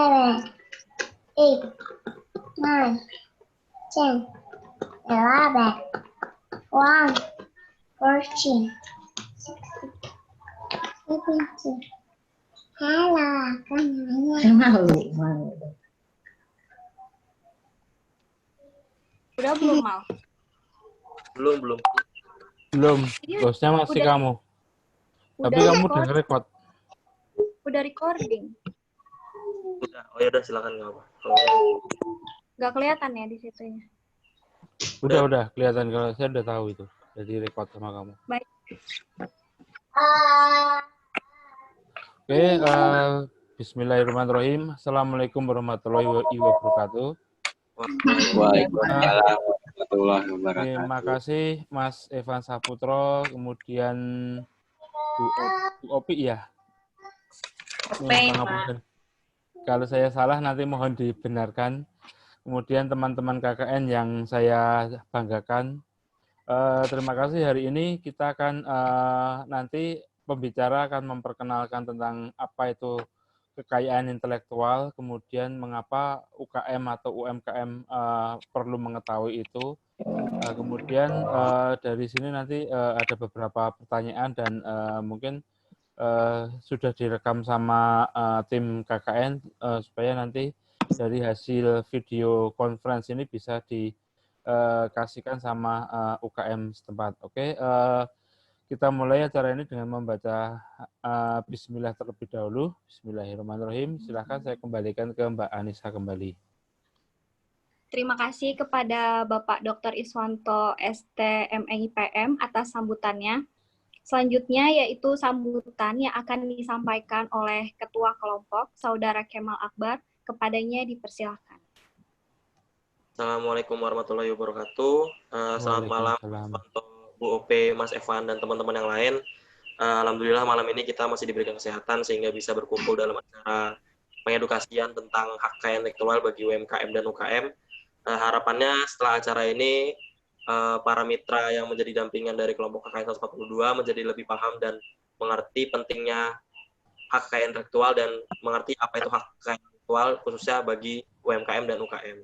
7, 8, 9, 10, 11, 1, 14, 16, 17. Halo, aku namanya. Malu. Udah belum, Mal? Belum. Bosnya masih Udah. kamu. Tapi kamu udah record. Udah recording. Udah. Oh ya udah silakan nggak apa. Nggak kelihatan ya di situnya. Udah kelihatan kalau saya udah tahu itu. Jadi record sama kamu. Baik. Oke, bismillahirrahmanirrahim. Assalamualaikum warahmatullahi wabarakatuh. Waalaikumsalam warahmatullahi wabarakatuh. Terima kasih Mas Evan Saputro, kemudian Bu Opi ya. Kalau saya salah nanti mohon dibenarkan. Kemudian teman-teman KKN yang saya banggakan. Terima kasih, hari ini kita akan nanti pembicara akan memperkenalkan tentang apa itu kekayaan intelektual, kemudian mengapa UKM atau UMKM perlu mengetahui itu. Kemudian dari sini nanti ada beberapa pertanyaan dan mungkin sudah direkam sama tim KKN supaya nanti dari hasil video conference ini bisa dikasihkan sama UKM setempat. Oke, kita mulai acara ini dengan membaca Bismillah terlebih dahulu. Bismillahirrahmanirrahim. Silahkan saya kembalikan ke Mbak Anissa kembali. Terima kasih kepada Bapak Dr. Iswanto STMEIPM atas sambutannya. Selanjutnya yaitu sambutan yang akan disampaikan oleh Ketua Kelompok, Saudara Kemal Akbar. Kepadanya dipersilakan. Assalamualaikum warahmatullahi wabarakatuh. Selamat malam untuk Bu OP, Mas Evan, dan teman-teman yang lain. Alhamdulillah malam ini kita masih diberikan kesehatan sehingga bisa berkumpul dalam acara pengedukasian tentang hak kekayaan intelektual bagi UMKM dan UKM. Harapannya setelah acara ini para mitra yang menjadi dampingan dari kelompok KKN 142 menjadi lebih paham dan mengerti pentingnya hak kekayaan intelektual dan mengerti apa itu hak kekayaan intelektual khususnya bagi UMKM dan UKM.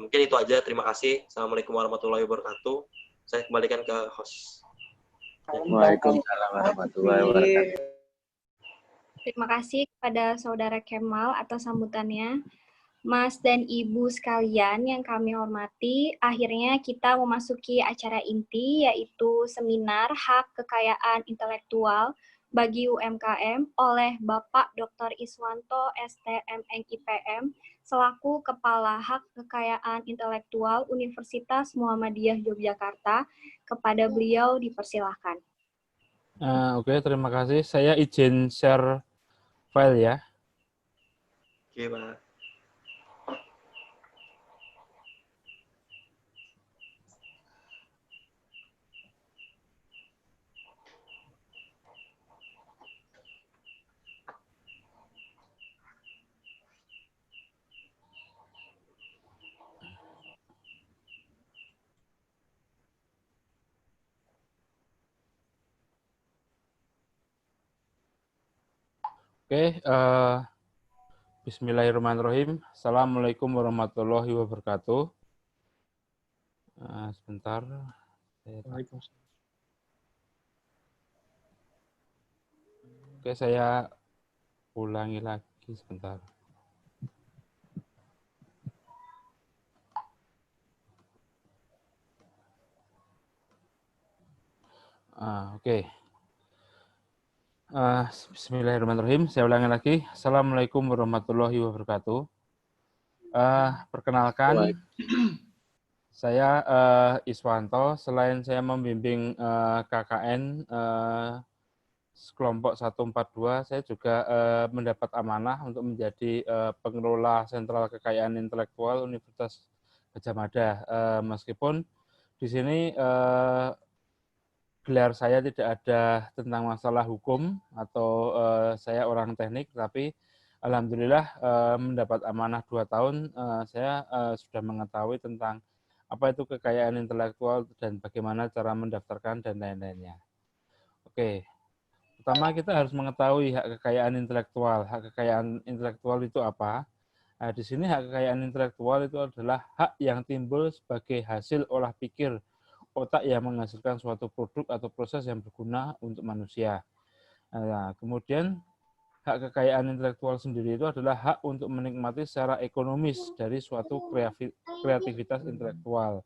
Mungkin itu aja. Terima kasih. Assalamualaikum warahmatullahi wabarakatuh. Saya kembalikan ke host. Waalaikumsalam warahmatullahi wabarakatuh. Terima kasih kepada Saudara Kemal atas sambutannya. Mas dan Ibu sekalian yang kami hormati, akhirnya kita memasuki acara inti yaitu seminar hak kekayaan intelektual bagi UMKM oleh Bapak Dr. Iswanto STMEIPM selaku Kepala Hak Kekayaan Intelektual Universitas Muhammadiyah Yogyakarta. Kepada beliau dipersilahkan. Oke, terima kasih. Saya izin share file ya. Oke, Pak. Oke, bismillahirrahmanirrahim. Assalamualaikum warahmatullahi wabarakatuh. Sebentar. Oke, saya ulangi lagi sebentar. Oke. Bismillahirrahmanirrahim. Saya ulangi lagi. Assalamualaikum warahmatullahi wabarakatuh. Perkenalkan, saya Iswanto. Selain saya membimbing KKN kelompok 142, saya juga mendapat amanah untuk menjadi pengelola sentral kekayaan intelektual Universitas Gadjah Mada. Meskipun di sini gelar saya tidak ada tentang masalah hukum atau saya orang teknik, tapi alhamdulillah mendapat amanah 2 tahun, saya sudah mengetahui tentang apa itu kekayaan intelektual dan bagaimana cara mendaftarkan dan lain-lainnya. Oke, Pertama, kita harus mengetahui hak kekayaan intelektual. Hak kekayaan intelektual itu apa? Nah, di sini hak kekayaan intelektual itu adalah hak yang timbul sebagai hasil olah pikir otak yang menghasilkan suatu produk atau proses yang berguna untuk manusia. Nah, kemudian hak kekayaan intelektual sendiri itu adalah hak untuk menikmati secara ekonomis dari suatu kreativitas intelektual.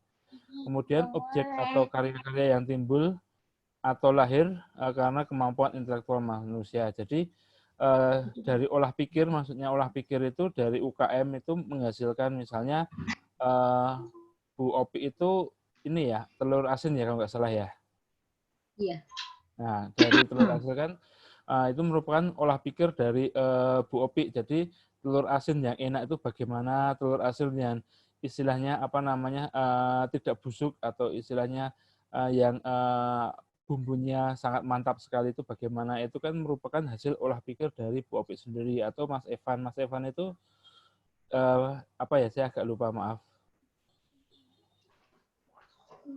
Kemudian objek atau karya-karya yang timbul atau lahir karena kemampuan intelektual manusia. Jadi dari olah pikir, maksudnya olah pikir itu dari UKM itu menghasilkan misalnya Bu Opi itu ini ya, telur asin ya kalau nggak salah ya. Iya. Nah, dari telur asin kan itu merupakan olah pikir dari Bu Opi. Jadi telur asin yang enak itu bagaimana, telur asin yang istilahnya apa namanya tidak busuk atau istilahnya yang bumbunya sangat mantap sekali itu bagaimana, itu kan merupakan hasil olah pikir dari Bu Opi sendiri atau Mas Evan. Mas Evan itu apa ya, saya agak lupa, maaf.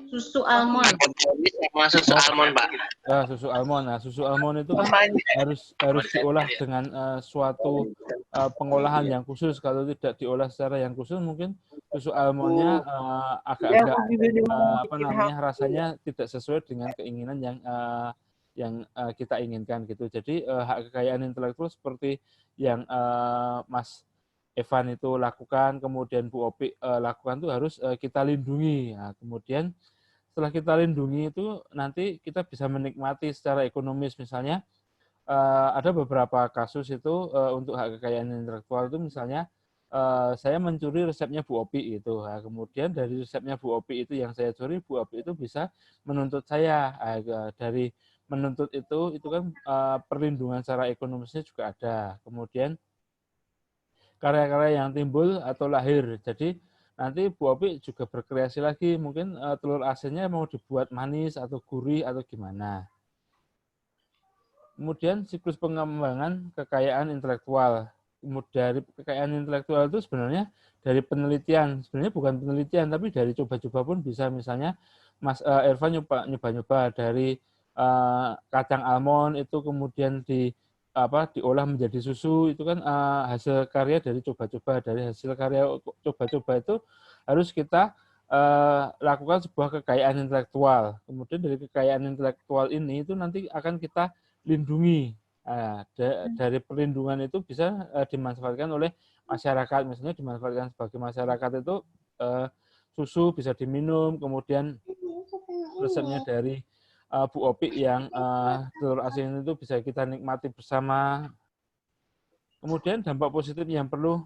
Susu almond. Sama susu almond, Pak. Susu almond. Nah, susu almond itu kan harus diolah dengan suatu pengolahan yang khusus. Kalau tidak diolah secara yang khusus, mungkin susu almondnya agak-agak apa namanya, rasanya tidak sesuai dengan keinginan yang kita inginkan gitu. Jadi hak kekayaan intelektual seperti yang Mas Evan itu lakukan, kemudian Bu Opi lakukan itu harus kita lindungi. Nah, kemudian setelah kita lindungi itu nanti kita bisa menikmati secara ekonomis. Misalnya ada beberapa kasus itu untuk hak kekayaan intelektual itu misalnya saya mencuri resepnya Bu Opi itu. Nah, kemudian dari resepnya Bu Opi itu yang saya curi, Bu Opi itu bisa menuntut saya. Dari menuntut itu kan perlindungan secara ekonomisnya juga ada. Kemudian karya-karya yang timbul atau lahir. Jadi nanti Bu Opi juga berkreasi lagi, mungkin telur asinnya mau dibuat manis atau gurih atau gimana. Kemudian siklus pengembangan kekayaan intelektual. Dari kekayaan intelektual itu sebenarnya dari penelitian, sebenarnya bukan penelitian tapi dari coba-coba pun bisa. Misalnya Mas Irfan nyoba-nyoba dari kacang almond itu kemudian diolah menjadi susu, itu kan hasil karya dari coba-coba. Dari hasil karya coba-coba itu harus kita lakukan sebuah kekayaan intelektual. Kemudian dari kekayaan intelektual ini itu nanti akan kita lindungi. Dari perlindungan itu bisa dimanfaatkan oleh masyarakat. Misalnya dimanfaatkan sebagai masyarakat itu susu bisa diminum, kemudian resepnya dari Bu Opi yang telur asin itu bisa kita nikmati bersama. Kemudian dampak positif yang perlu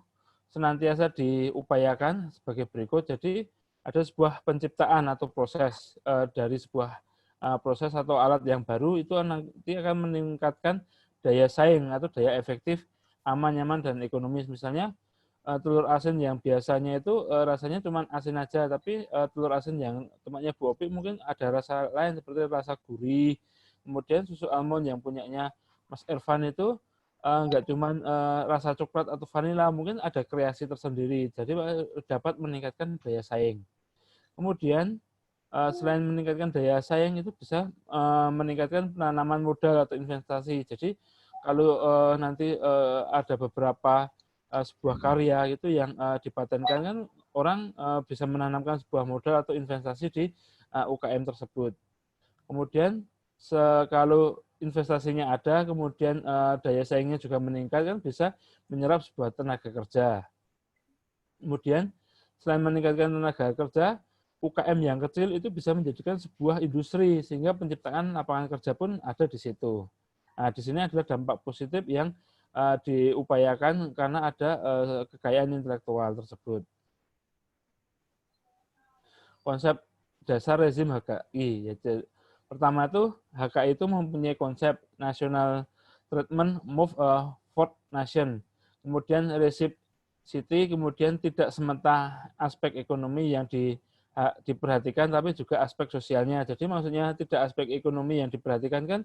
senantiasa diupayakan sebagai berikut. Jadi ada sebuah penciptaan atau proses dari sebuah proses atau alat yang baru itu nanti akan meningkatkan daya saing atau daya efektif, aman, nyaman, dan ekonomis. Misalnya telur asin yang biasanya itu rasanya cuma asin aja, tapi telur asin yang tempatnya Bu Opi mungkin ada rasa lain seperti rasa gurih. Kemudian susu almond yang punyanya Mas Irfan itu nggak cuma rasa coklat atau vanila, mungkin ada kreasi tersendiri. Jadi dapat meningkatkan daya saing. Kemudian selain meningkatkan daya saing itu bisa meningkatkan penanaman modal atau investasi. Jadi kalau nanti ada beberapa sebuah karya itu yang dipatenkan, kan orang bisa menanamkan sebuah modal atau investasi di UKM tersebut. Kemudian kalau investasinya ada, kemudian daya saingnya juga meningkat, kan bisa menyerap sebuah tenaga kerja. Kemudian selain meningkatkan tenaga kerja, UKM yang kecil itu bisa menjadikan sebuah industri sehingga penciptaan lapangan kerja pun ada di situ. Nah, di sini adalah dampak positif yang diupayakan karena ada kekayaan intelektual tersebut. Konsep dasar rezim HKI, yaitu pertama itu HKI itu mempunyai konsep national treatment move fourth nation, kemudian reciprocity, kemudian tidak semata aspek ekonomi yang diperhatikan tapi juga aspek sosialnya. Jadi maksudnya tidak aspek ekonomi yang diperhatikan kan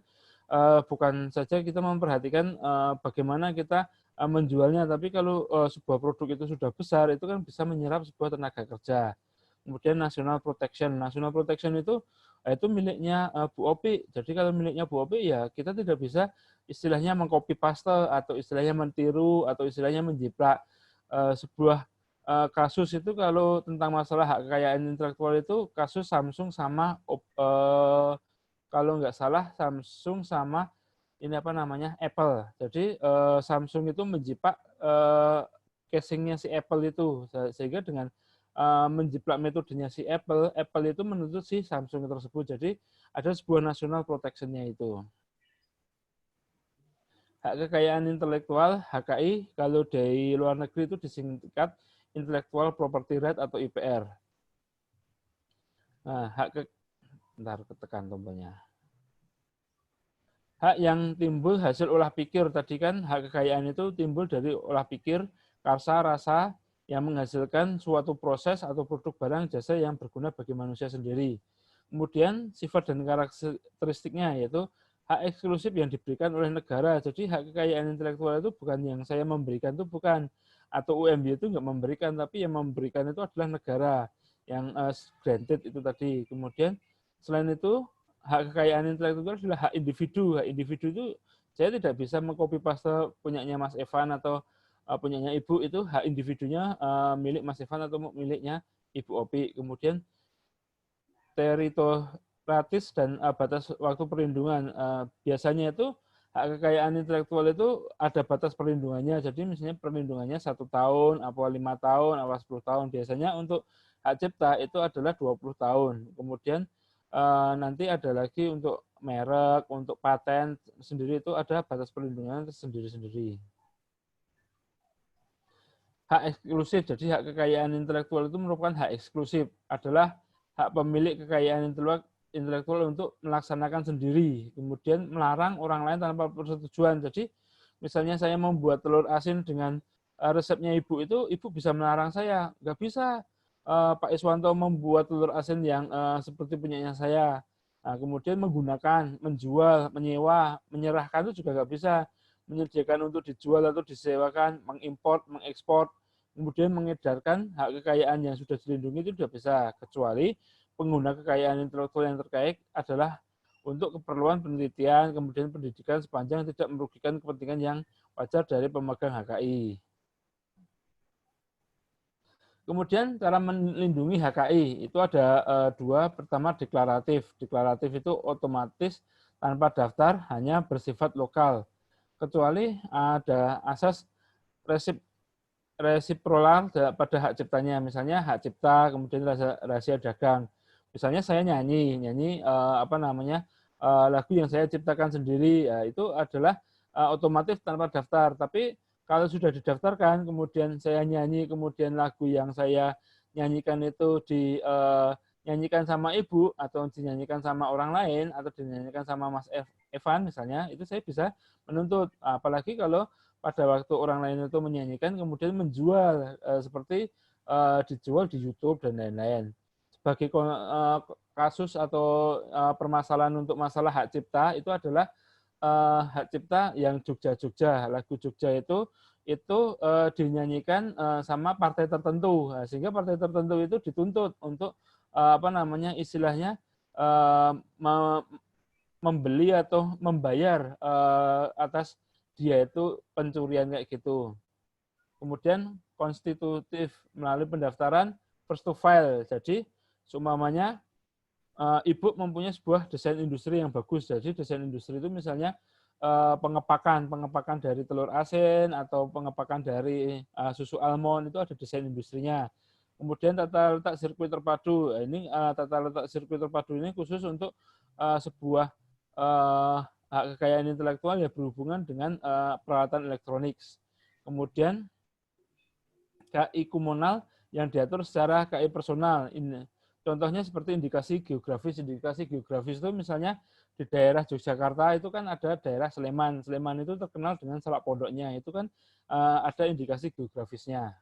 bukan saja kita memperhatikan bagaimana kita menjualnya, tapi kalau sebuah produk itu sudah besar itu kan bisa menyerap sebuah tenaga kerja. Kemudian national protection. National protection itu itu miliknya Bu Opi. Jadi kalau miliknya Bu Opi ya kita tidak bisa istilahnya mengcopy paste atau istilahnya mentiru atau istilahnya menjiplak. Sebuah kasus itu kalau tentang masalah hak kekayaan intelektual itu kasus Samsung sama kalau nggak salah Samsung sama ini apa namanya Apple. Jadi Samsung itu menjiplak casingnya si Apple itu sehingga dengan menjiplak metodenya si Apple itu menuntut si Samsung tersebut. Jadi ada sebuah national protection-nya itu. Hak kekayaan intelektual HKI kalau dari luar negeri itu disingkat Intellectual Property Right atau IPR. Nah, bentar ketekan tombolnya. Hak yang timbul hasil olah pikir tadi kan hak kekayaan itu timbul dari olah pikir, karsa, rasa yang menghasilkan suatu proses atau produk barang jasa yang berguna bagi manusia sendiri. Kemudian sifat dan karakteristiknya yaitu hak eksklusif yang diberikan oleh negara. Jadi hak kekayaan intelektual itu bukan yang saya memberikan itu bukan, atau UMY itu nggak memberikan, tapi yang memberikan itu adalah negara yang granted itu tadi. Kemudian selain itu hak kekayaan intelektual adalah hak individu. Hak individu itu saya tidak bisa mengcopy paste punyanya Mas Evan atau punyanya Ibu, itu hak individunya milik Mas Evan atau miliknya Ibu Opi. Kemudian teritoriatis dan batas waktu perlindungan. Biasanya itu hak kekayaan intelektual itu ada batas perlindungannya. Jadi misalnya perlindungannya 1 tahun, apa 5 tahun, apa 10 tahun. Biasanya untuk hak cipta itu adalah 20 tahun. Kemudian nanti ada lagi untuk merek, untuk paten sendiri itu ada batas perlindungan sendiri-sendiri. Hak eksklusif, jadi hak kekayaan intelektual itu merupakan hak eksklusif, adalah hak pemilik kekayaan intelektual untuk melaksanakan sendiri, kemudian melarang orang lain tanpa persetujuan. Jadi misalnya saya membuat telur asin dengan resepnya Ibu itu, Ibu bisa melarang saya, nggak bisa Pak Iswanto membuat telur asin yang seperti punyanya saya. Nah, kemudian menggunakan, menjual, menyewa, menyerahkan itu juga nggak bisa. Menyediakan untuk dijual atau disewakan, mengimpor, mengekspor, kemudian mengedarkan hak kekayaan yang sudah dilindungi itu tidak bisa, kecuali pengguna kekayaan intelektual yang terkait adalah untuk keperluan penelitian, kemudian pendidikan sepanjang tidak merugikan kepentingan yang wajar dari pemegang HKI. Kemudian cara melindungi HKI itu ada dua. Pertama deklaratif. Deklaratif itu otomatis tanpa daftar, hanya bersifat lokal. Kecuali ada asas resiprolar pada hak ciptanya. Misalnya hak cipta, kemudian rahasia dagang. Misalnya saya nyanyi lagu yang saya ciptakan sendiri, ya, itu adalah otomatis tanpa daftar. Tapi kalau sudah didaftarkan, kemudian saya nyanyi, kemudian lagu yang saya nyanyikan itu dinyanyikan sama Ibu, atau dinyanyikan sama orang lain, atau dinyanyikan sama Mas Evan misalnya, itu saya bisa menuntut. Apalagi kalau pada waktu orang lain itu menyanyikan, kemudian menjual, seperti dijual di YouTube dan lain-lain. Sebagai kasus atau permasalahan untuk masalah hak cipta, itu adalah hak cipta yang Jogja-Jogja, lagu Jogja itu dinyanyikan sama partai tertentu, sehingga partai tertentu itu dituntut untuk istilahnya membeli atau membayar atas dia itu pencurian kayak gitu. Kemudian konstitutif melalui pendaftaran first to file. Jadi seumpamanya Ibu mempunyai sebuah desain industri yang bagus. Jadi desain industri itu misalnya pengepakan dari telur asin atau pengepakan dari susu almond, itu ada desain industrinya. Kemudian tata letak sirkuit terpadu. Ini tata letak sirkuit terpadu ini khusus untuk sebuah hak kekayaan intelektual yang berhubungan dengan peralatan elektronik. Kemudian KI komunal yang diatur secara KI personal. Ini contohnya seperti indikasi geografis. Indikasi geografis itu misalnya di daerah Yogyakarta itu kan ada daerah Sleman. Sleman itu terkenal dengan Selak Pondoknya. Itu kan ada indikasi geografisnya.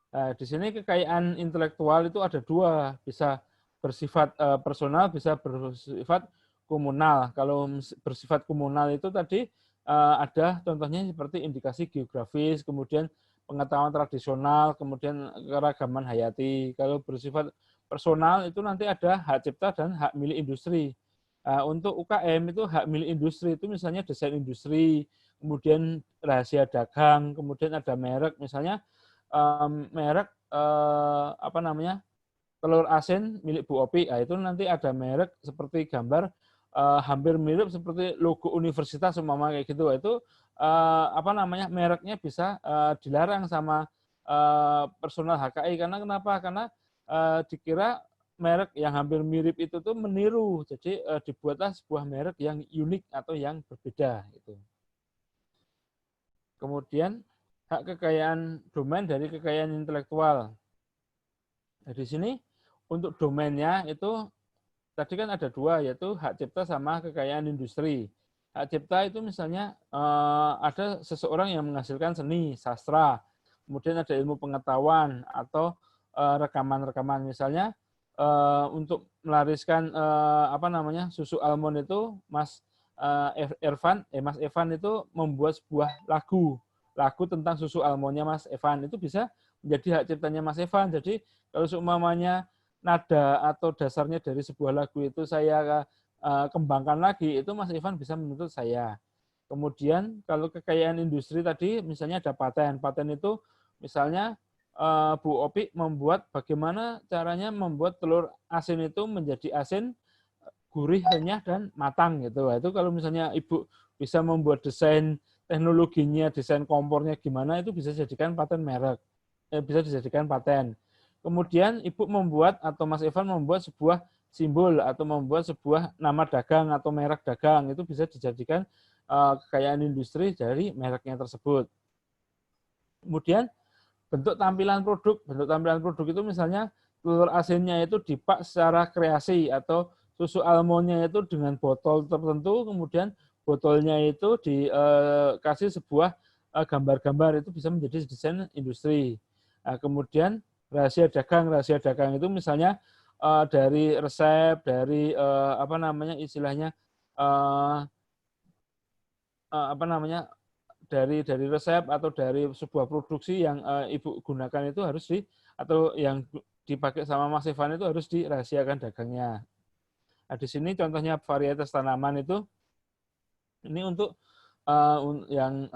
Nah, di sini kekayaan intelektual itu ada dua, bisa bersifat personal, bisa bersifat komunal. Kalau bersifat komunal itu tadi ada contohnya seperti indikasi geografis, kemudian pengetahuan tradisional, kemudian keragaman hayati. Kalau bersifat personal itu nanti ada hak cipta dan hak milik industri. Untuk UKM itu hak milik industri itu misalnya desain industri, kemudian rahasia dagang, kemudian ada merek, misalnya merek apa namanya, telur asin milik Bu Opi, itu nanti ada merek seperti gambar hampir mirip seperti logo universitas umpama kayak gitu. Itu apa namanya, mereknya bisa dilarang sama personal HKI. Karena kenapa? Karena dikira merek yang hampir mirip itu tuh meniru. Jadi dibuatlah sebuah merek yang unik atau yang berbeda gitu. Kemudian hak kekayaan domain dari kekayaan intelektual. Nah, di sini untuk domainnya itu tadi kan ada dua, yaitu hak cipta sama kekayaan industri. Hak cipta itu misalnya ada seseorang yang menghasilkan seni, sastra, kemudian ada ilmu pengetahuan atau rekaman-rekaman. Misalnya untuk melariskan apa namanya, susu almond itu Mas Evan itu membuat sebuah lagu tentang susu almondnya Mas Evan, itu bisa menjadi hak ciptanya Mas Evan. Jadi kalau seumpamanya nada atau dasarnya dari sebuah lagu itu saya kembangkan lagi, itu Mas Evan bisa menuntut saya. Kemudian kalau kekayaan industri tadi, misalnya ada paten. Paten itu misalnya Bu Opi membuat bagaimana caranya membuat telur asin itu menjadi asin, gurih, renyah, dan matang gitu. Itu kalau misalnya Ibu bisa membuat desain teknologinya, desain kompornya gimana, itu bisa dijadikan paten merek, bisa dijadikan paten. Kemudian Ibu membuat atau Mas Evan membuat sebuah simbol atau membuat sebuah nama dagang atau merek dagang, itu bisa dijadikan kekayaan industri dari mereknya tersebut. Kemudian bentuk tampilan produk itu misalnya telur asinnya itu dipak secara kreasi, atau susu almondnya itu dengan botol tertentu, kemudian botolnya itu dikasih sebuah gambar-gambar, itu bisa menjadi desain industri. Nah, kemudian rahasia dagang itu misalnya dari resep, dari apa namanya istilahnya apa namanya, dari resep atau dari sebuah produksi yang Ibu gunakan itu harus atau yang dipakai sama Mas Evan itu harus dirahasiakan dagangnya. Nah, di sini contohnya varietas tanaman itu ini untuk yang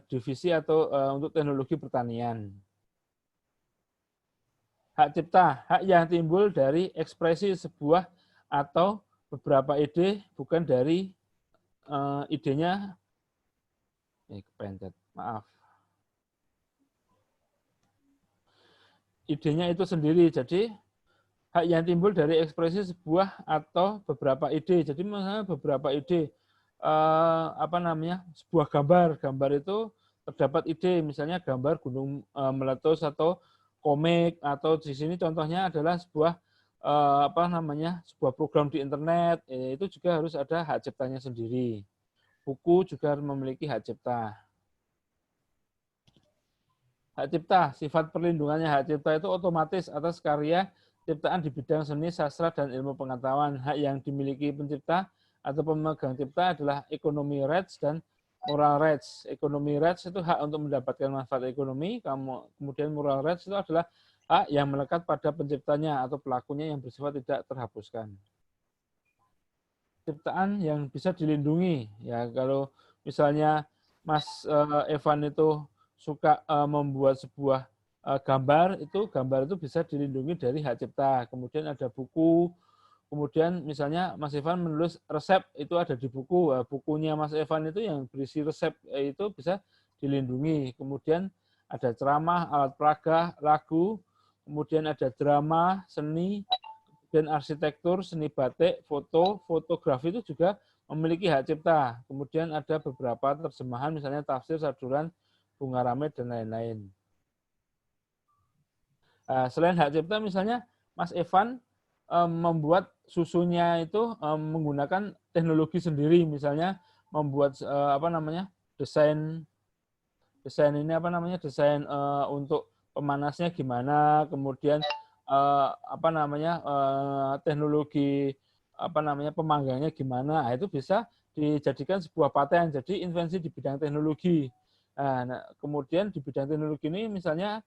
divisi atau untuk teknologi pertanian. Hak cipta, hak yang timbul dari ekspresi sebuah atau beberapa ide, bukan dari idenya. Kepencet, maaf. Idenya itu sendiri. Jadi hak yang timbul dari ekspresi sebuah atau beberapa ide. Jadi misalnya beberapa ide, apa namanya, sebuah gambar itu terdapat ide, misalnya gambar gunung meletus atau komik, atau di sini contohnya adalah sebuah apa namanya, sebuah program di internet, itu juga harus ada hak ciptanya sendiri. Buku juga harus memiliki hak cipta. Hak cipta, sifat perlindungannya hak cipta itu otomatis atas karya ciptaan di bidang seni, sastra, dan ilmu pengetahuan. Hak yang dimiliki pencipta atau pemegang cipta adalah economy rights dan moral rights. Economy rights itu hak untuk mendapatkan manfaat ekonomi, kemudian moral rights itu adalah hak yang melekat pada penciptanya atau pelakunya yang bersifat tidak terhapuskan. Ciptaan yang bisa dilindungi, ya kalau misalnya Mas Evan itu suka membuat sebuah gambar itu bisa dilindungi dari hak cipta. Kemudian ada buku, kemudian misalnya Mas Evan menulis resep, itu ada di buku. Bukunya Mas Evan itu yang berisi resep itu bisa dilindungi. Kemudian ada ceramah, alat peraga, lagu, kemudian ada drama, seni, dan arsitektur, seni batik, fotografi itu juga memiliki hak cipta. Kemudian ada beberapa terjemahan, misalnya tafsir, saduran, bunga ramit, dan lain-lain. Selain hak cipta, misalnya Mas Evan membuat susunya itu menggunakan teknologi sendiri, misalnya membuat apa namanya, desain ini apa namanya, desain untuk pemanasnya gimana, kemudian apa namanya, teknologi apa namanya, pemanggangnya gimana. Nah, itu bisa dijadikan sebuah paten, jadi invensi di bidang teknologi. Nah, kemudian di bidang teknologi ini misalnya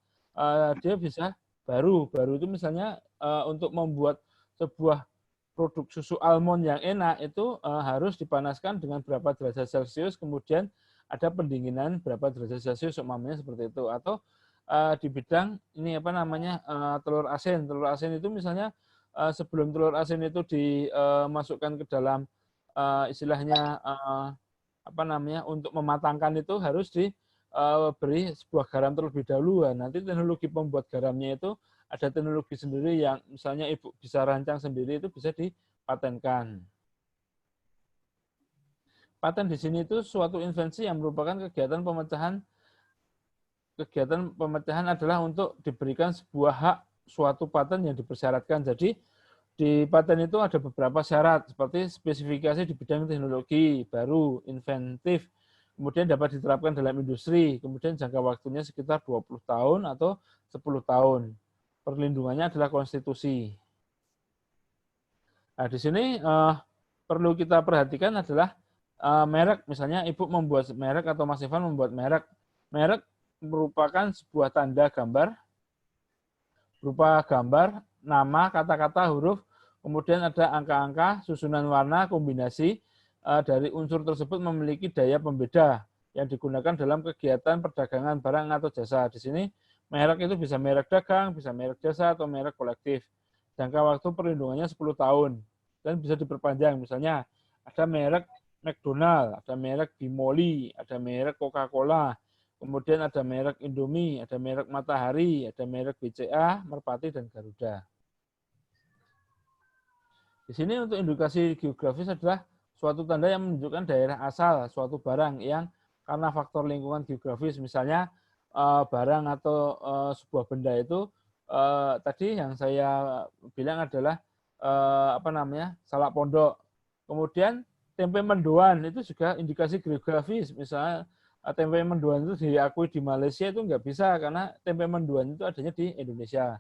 dia bisa Baru itu misalnya untuk membuat sebuah produk susu almond yang enak itu harus dipanaskan dengan berapa derajat Celcius, kemudian ada pendinginan berapa derajat Celcius, umpamanya seperti itu. Atau di bidang ini apa namanya telur asin. Telur asin itu misalnya sebelum telur asin itu dimasukkan ke dalam istilahnya apa namanya untuk mematangkan itu harus diberi sebuah garam terlebih dahulu. Nanti teknologi pembuat garamnya itu ada teknologi sendiri yang misalnya ibu bisa rancang sendiri, itu bisa dipatenkan. Paten di sini itu suatu invensi yang merupakan kegiatan pemecahan adalah untuk diberikan sebuah hak suatu paten yang dipersyaratkan. Jadi di paten itu ada beberapa syarat seperti spesifikasi di bidang teknologi baru, inventif, kemudian dapat diterapkan dalam industri, kemudian jangka waktunya sekitar 20 tahun atau 10 tahun. Perlindungannya adalah konstitusi. Nah, di sini perlu kita perhatikan adalah merek. Misalnya ibu membuat merek atau Mas Ivan membuat merek. Merek merupakan sebuah tanda gambar, berupa gambar, nama, kata-kata, huruf, kemudian ada angka-angka, susunan warna, kombinasi dari unsur tersebut memiliki daya pembeda yang digunakan dalam kegiatan perdagangan barang atau jasa. Di sini merek itu bisa merek dagang, bisa merek jasa, atau merek kolektif. Jangka waktu perlindungannya 10 tahun. Dan bisa diperpanjang. Misalnya ada merek McDonald, ada merek Bimoli, ada merek Coca-Cola, kemudian ada merek Indomie, ada merek Matahari, ada merek BCA, Merpati, dan Garuda. Di sini untuk indikasi geografis adalah suatu tanda yang menunjukkan daerah asal suatu barang yang karena faktor lingkungan geografis. Misalnya barang atau sebuah benda itu tadi yang saya bilang adalah apa namanya salak pondok. Kemudian tempe mendoan itu juga indikasi geografis. Misalnya tempe mendoan itu diakui di Malaysia itu nggak bisa karena tempe mendoan itu adanya di Indonesia.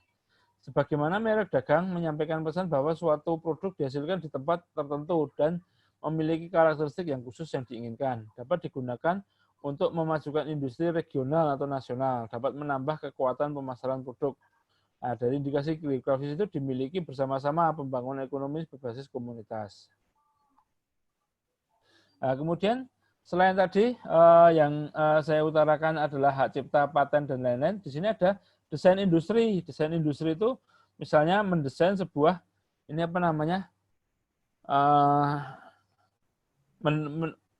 Sebagaimana merek dagang menyampaikan pesan bahwa suatu produk dihasilkan di tempat tertentu dan memiliki karakteristik yang khusus yang diinginkan. Dapat digunakan untuk memajukan industri regional atau nasional, dapat menambah kekuatan pemasaran produk. Nah, dari indikasi geografis itu dimiliki bersama-sama pembangunan ekonomi berbasis komunitas. Nah, kemudian selain tadi yang saya utarakan adalah hak cipta, paten, dan lain-lain, di sini ada desain industri. Desain industri itu misalnya mendesain sebuah ini apa namanya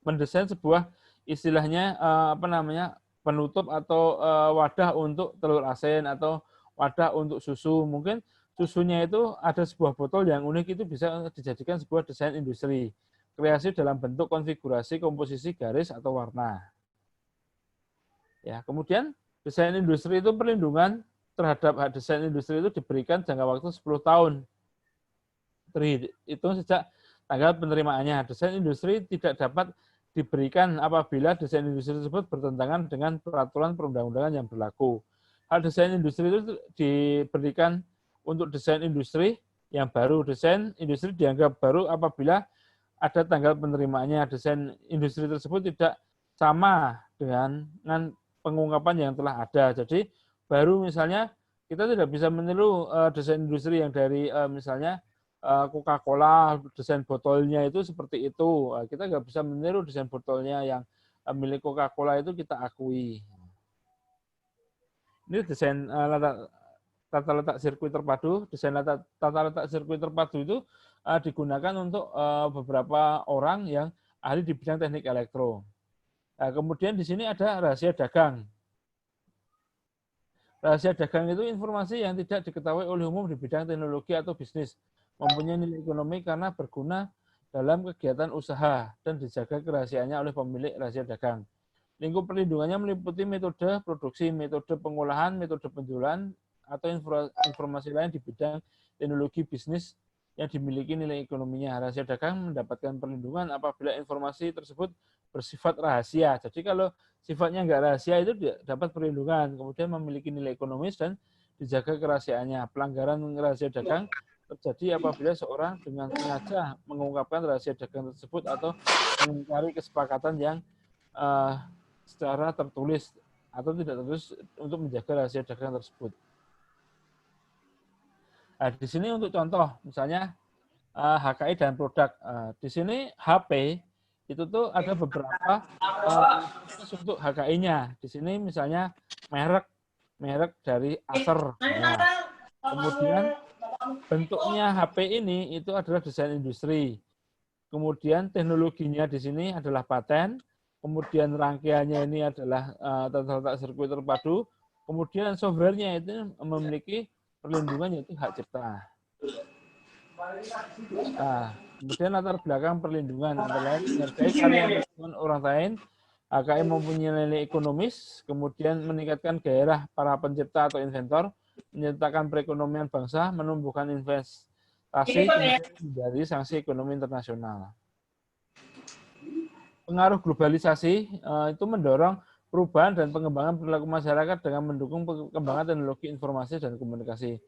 mendesain sebuah istilahnya apa namanya penutup atau wadah untuk telur asin atau wadah untuk susu. Mungkin susunya itu ada sebuah botol yang unik, itu bisa dijadikan sebuah desain industri. Kreasi dalam bentuk konfigurasi, komposisi, garis, atau warna. Ya, kemudian desain industri itu perlindungan terhadap hak desain industri itu diberikan jangka waktu 10 tahun. Terhitung sejak tanggal penerimaannya. Desain industri tidak dapat diberikan apabila desain industri tersebut bertentangan dengan peraturan perundang-undangan yang berlaku. Hak desain industri itu diberikan untuk desain industri yang baru. Desain industri dianggap baru apabila ada tanggal penerimaannya. Desain industri tersebut tidak sama dengan pengungkapan yang telah ada. Jadi baru misalnya kita tidak bisa meniru desain industri yang dari misalnya Coca-Cola, desain botolnya itu seperti itu. Kita nggak bisa meniru desain botolnya yang milik Coca-Cola itu kita akui. Ini desain tata letak sirkuit terpadu. Desain tata letak sirkuit terpadu itu digunakan untuk beberapa orang yang ahli di bidang teknik elektro. Nah, kemudian di sini ada rahasia dagang. Rahasia dagang itu informasi yang tidak diketahui oleh umum di bidang teknologi atau bisnis, mempunyai nilai ekonomi karena berguna dalam kegiatan usaha dan dijaga kerahasiaannya oleh pemilik rahasia dagang. Lingkup perlindungannya meliputi metode produksi, metode pengolahan, metode penjualan, atau informasi lain di bidang teknologi bisnis yang dimiliki nilai ekonominya. Rahasia dagang mendapatkan perlindungan apabila informasi tersebut bersifat rahasia. Jadi kalau sifatnya nggak rahasia itu dapat perlindungan, kemudian memiliki nilai ekonomis dan dijaga kerahasiaannya. Pelanggaran rahasia dagang terjadi apabila seorang dengan sengaja mengungkapkan rahasia dagang tersebut atau mengingkari kesepakatan yang secara tertulis atau tidak tertulis untuk menjaga rahasia dagang tersebut. Nah, di sini untuk contoh, misalnya HKI dan produk. Di sini HP itu tuh ada beberapa untuk HKI-nya. Di sini misalnya merek dari Acer. Nah, kemudian bentuknya HP ini itu adalah desain industri. Kemudian teknologinya di sini adalah paten. Kemudian rangkaiannya ini adalah tata letak sirkuit terpadu. Kemudian software-nya itu memiliki perlindungan yaitu hak cipta. Nah, kemudian latar belakang perlindungan antara lain menghargai karya intelektual orang lain, HKI mempunyai nilai ekonomis, kemudian meningkatkan gairah para pencipta atau inventor, menyertakan perekonomian bangsa, menumbuhkan investasi, kemudian menjadi sanksi ekonomi internasional. Pengaruh globalisasi itu mendorong perubahan dan pengembangan perilaku masyarakat dengan mendukung perkembangan teknologi informasi dan komunikasi.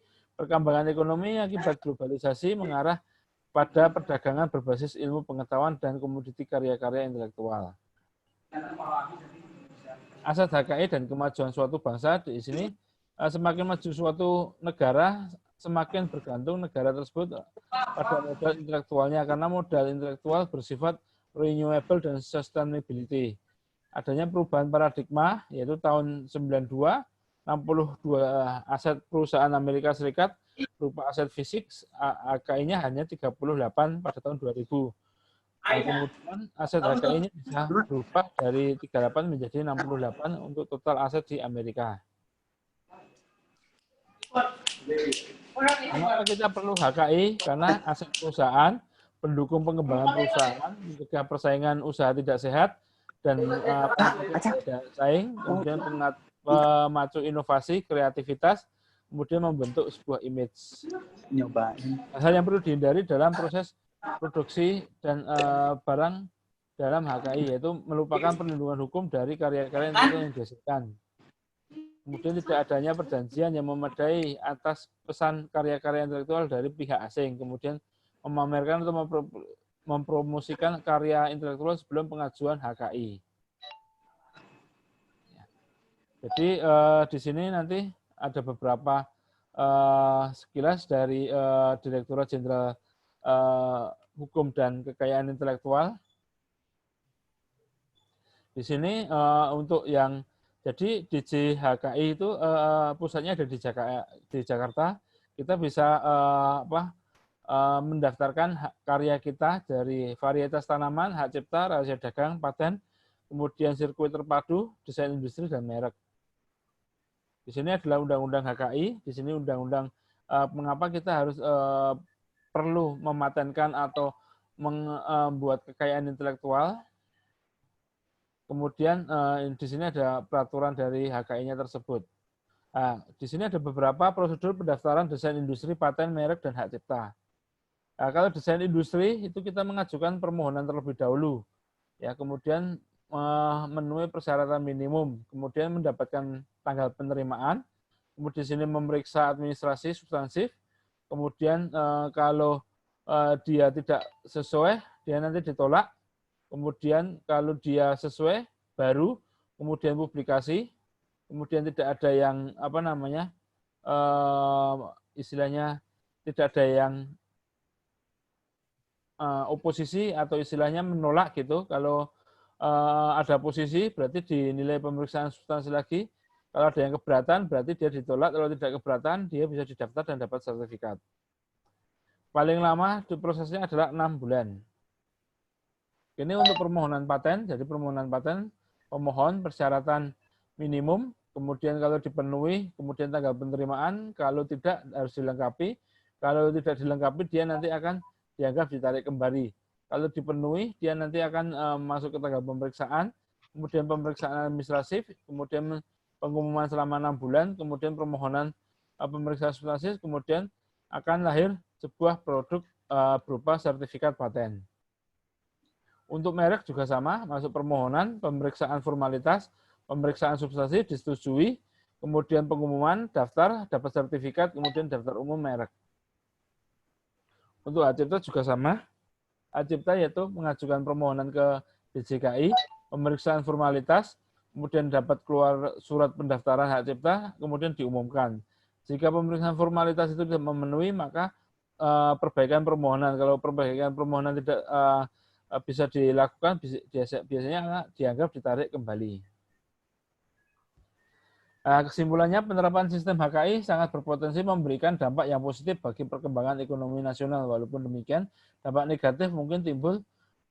Perkembangan ekonomi akibat globalisasi mengarah pada perdagangan berbasis ilmu pengetahuan dan komoditi karya-karya intelektual. Aset HKI dan kemajuan suatu bangsa di sini semakin maju suatu negara, semakin bergantung negara tersebut pada modal intelektualnya karena modal intelektual bersifat renewable dan sustainability. Adanya perubahan paradigma yaitu tahun 62 aset perusahaan Amerika Serikat berupa aset fisik, HKI-nya hanya 38 pada tahun 2000. Dan kemudian aset HKI-nya bisa berubah dari 38 menjadi 68 untuk total aset di Amerika. Kenapa kita perlu HKI? Karena aset perusahaan, pendukung pengembangan perusahaan, mencegah persaingan usaha tidak sehat, dan tidak saing, kemudian pemacu inovasi, kreativitas, kemudian membentuk sebuah image. Hal yang perlu dihindari dalam proses produksi dan barang dalam HKI, yaitu melupakan perlindungan hukum dari karya-karya yang dihasilkan. Kemudian tidak adanya perjanjian yang memadai atas pesan karya-karya intelektual dari pihak asing. Kemudian memamerkan atau mempromosikan karya intelektual sebelum pengajuan HKI. Jadi di sini nanti ada beberapa sekilas dari Direktorat Jenderal Hukum dan Kekayaan Intelektual. Di sini untuk yang jadi DJ HKI itu pusatnya ada di Jakarta. Kita bisa mendaftarkan karya kita dari varietas tanaman, hak cipta, rahasia dagang, paten, kemudian sirkuit terpadu, desain industri, dan merek. Di sini adalah undang-undang HKI. Di sini undang-undang mengapa kita harus perlu mematenkan atau membuat kekayaan intelektual. Kemudian di sini ada peraturan dari HKI-nya tersebut. Nah, di sini ada beberapa prosedur pendaftaran desain industri, paten, merek, dan hak cipta. Nah, kalau desain industri itu kita mengajukan permohonan terlebih dahulu, ya, kemudian memenuhi persyaratan minimum, kemudian mendapatkan tanggal penerimaan, kemudian di sini memeriksa administrasi substansif, kemudian kalau dia tidak sesuai, dia nanti ditolak, kemudian kalau dia sesuai, baru, kemudian publikasi, kemudian tidak ada yang istilahnya tidak ada yang oposisi atau istilahnya menolak gitu. Kalau ada posisi berarti dinilai pemeriksaan substansi lagi. Kalau ada yang keberatan berarti dia ditolak. Kalau tidak keberatan dia bisa didaftar dan dapat sertifikat. Paling lama di prosesnya adalah 6 bulan. Ini untuk permohonan paten. Jadi permohonan paten, pemohon persyaratan minimum, kemudian kalau dipenuhi, kemudian tanggal penerimaan, kalau tidak harus dilengkapi. Kalau tidak dilengkapi dia nanti akan dianggap ditarik kembali. Kalau dipenuhi, dia nanti akan masuk ke tanggal pemeriksaan, kemudian pemeriksaan administratif, kemudian pengumuman selama 6 bulan, kemudian permohonan pemeriksaan substansi, kemudian akan lahir sebuah produk berupa sertifikat paten. Untuk merek juga sama, masuk permohonan, pemeriksaan formalitas, pemeriksaan substansi disetujui, kemudian pengumuman, daftar, dapat sertifikat, kemudian daftar umum merek. Untuk hak cipta juga sama. Hak cipta yaitu mengajukan permohonan ke DJKI, pemeriksaan formalitas, kemudian dapat keluar surat pendaftaran hak cipta, kemudian diumumkan. Jika pemeriksaan formalitas itu tidak memenuhi, maka perbaikan permohonan. Kalau perbaikan permohonan tidak bisa dilakukan, biasanya dianggap ditarik kembali. Kesimpulannya, penerapan sistem HKI sangat berpotensi memberikan dampak yang positif bagi perkembangan ekonomi nasional. Walaupun demikian, dampak negatif mungkin timbul,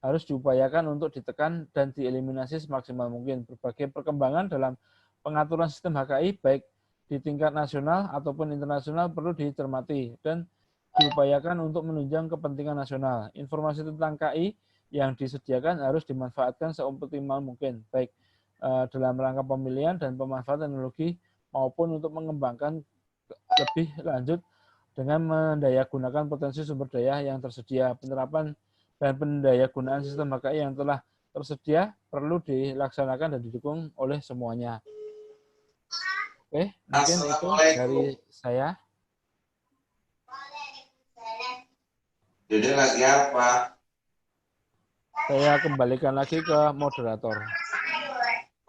harus diupayakan untuk ditekan dan dieliminasi semaksimal mungkin. Berbagai perkembangan dalam pengaturan sistem HKI, baik di tingkat nasional ataupun internasional, perlu dicermati dan diupayakan untuk menunjang kepentingan nasional. Informasi tentang KI yang disediakan harus dimanfaatkan seoptimal mungkin, baik dalam rangka pemilihan dan pemanfaatan teknologi maupun untuk mengembangkan lebih lanjut dengan mendayagunakan potensi sumber daya yang tersedia. Penerapan dan pendayagunaan sistem HKI yang telah tersedia perlu dilaksanakan dan didukung oleh semuanya. Oke, mungkin itu dari saya. Jadi lagi apa? Saya kembalikan lagi ke moderator.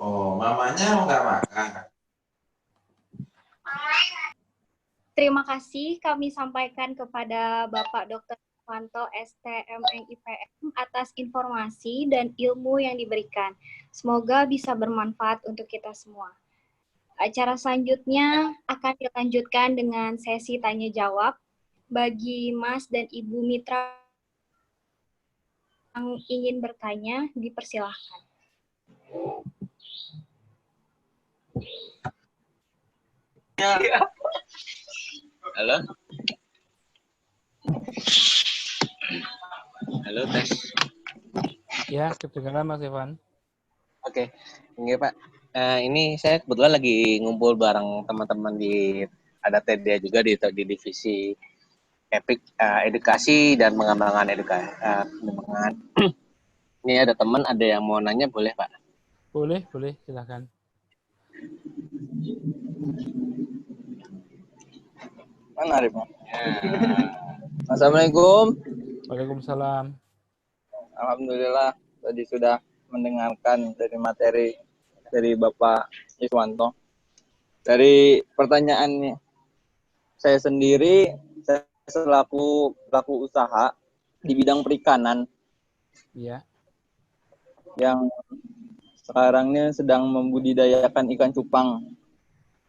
Oh, mamanya nggak makan. Terima kasih kami sampaikan kepada Bapak Dr. Irwanto, STMM IPM, atas informasi dan ilmu yang diberikan. Semoga bisa bermanfaat untuk kita semua. Acara selanjutnya akan dilanjutkan dengan sesi tanya-jawab. Bagi Mas dan Ibu Mitra yang ingin bertanya, dipersilahkan. Halo? Halo, tes. Ya, kedengaran Mas Evan. Oke, ini Pak. Ini saya kebetulan lagi ngumpul bareng teman-teman ada TD juga di divisi edukasi dan pengembangan edukasi. Ini ada teman, ada yang mau nanya, boleh Pak? Boleh, silakan. Mana Arif? Assalamualaikum. Waalaikumsalam. Alhamdulillah tadi sudah mendengarkan dari materi dari Bapak Irwanto. Dari pertanyaannya, saya sendiri selaku pelaku usaha di bidang perikanan. Iya. Yang sekarang ini sedang membudidayakan ikan cupang.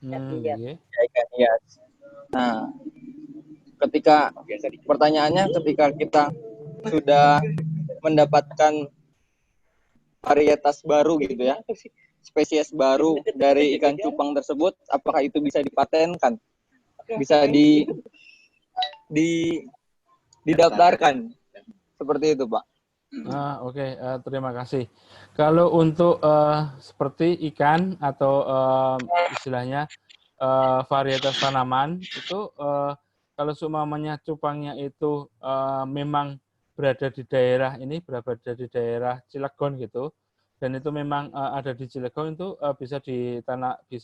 Iya. Ikan hias. Nah, pertanyaannya ketika kita sudah mendapatkan varietas baru gitu ya, spesies baru dari ikan cupang tersebut, apakah itu bisa dipatenkan? Bisa didaftarkan? Seperti itu, Pak. Oke. Terima kasih. Kalau untuk seperti ikan atau istilahnya varietas tanaman itu kalau seumpamanya cupangnya itu memang berada di daerah Cilegon gitu, dan itu memang ada di Cilegon, itu bisa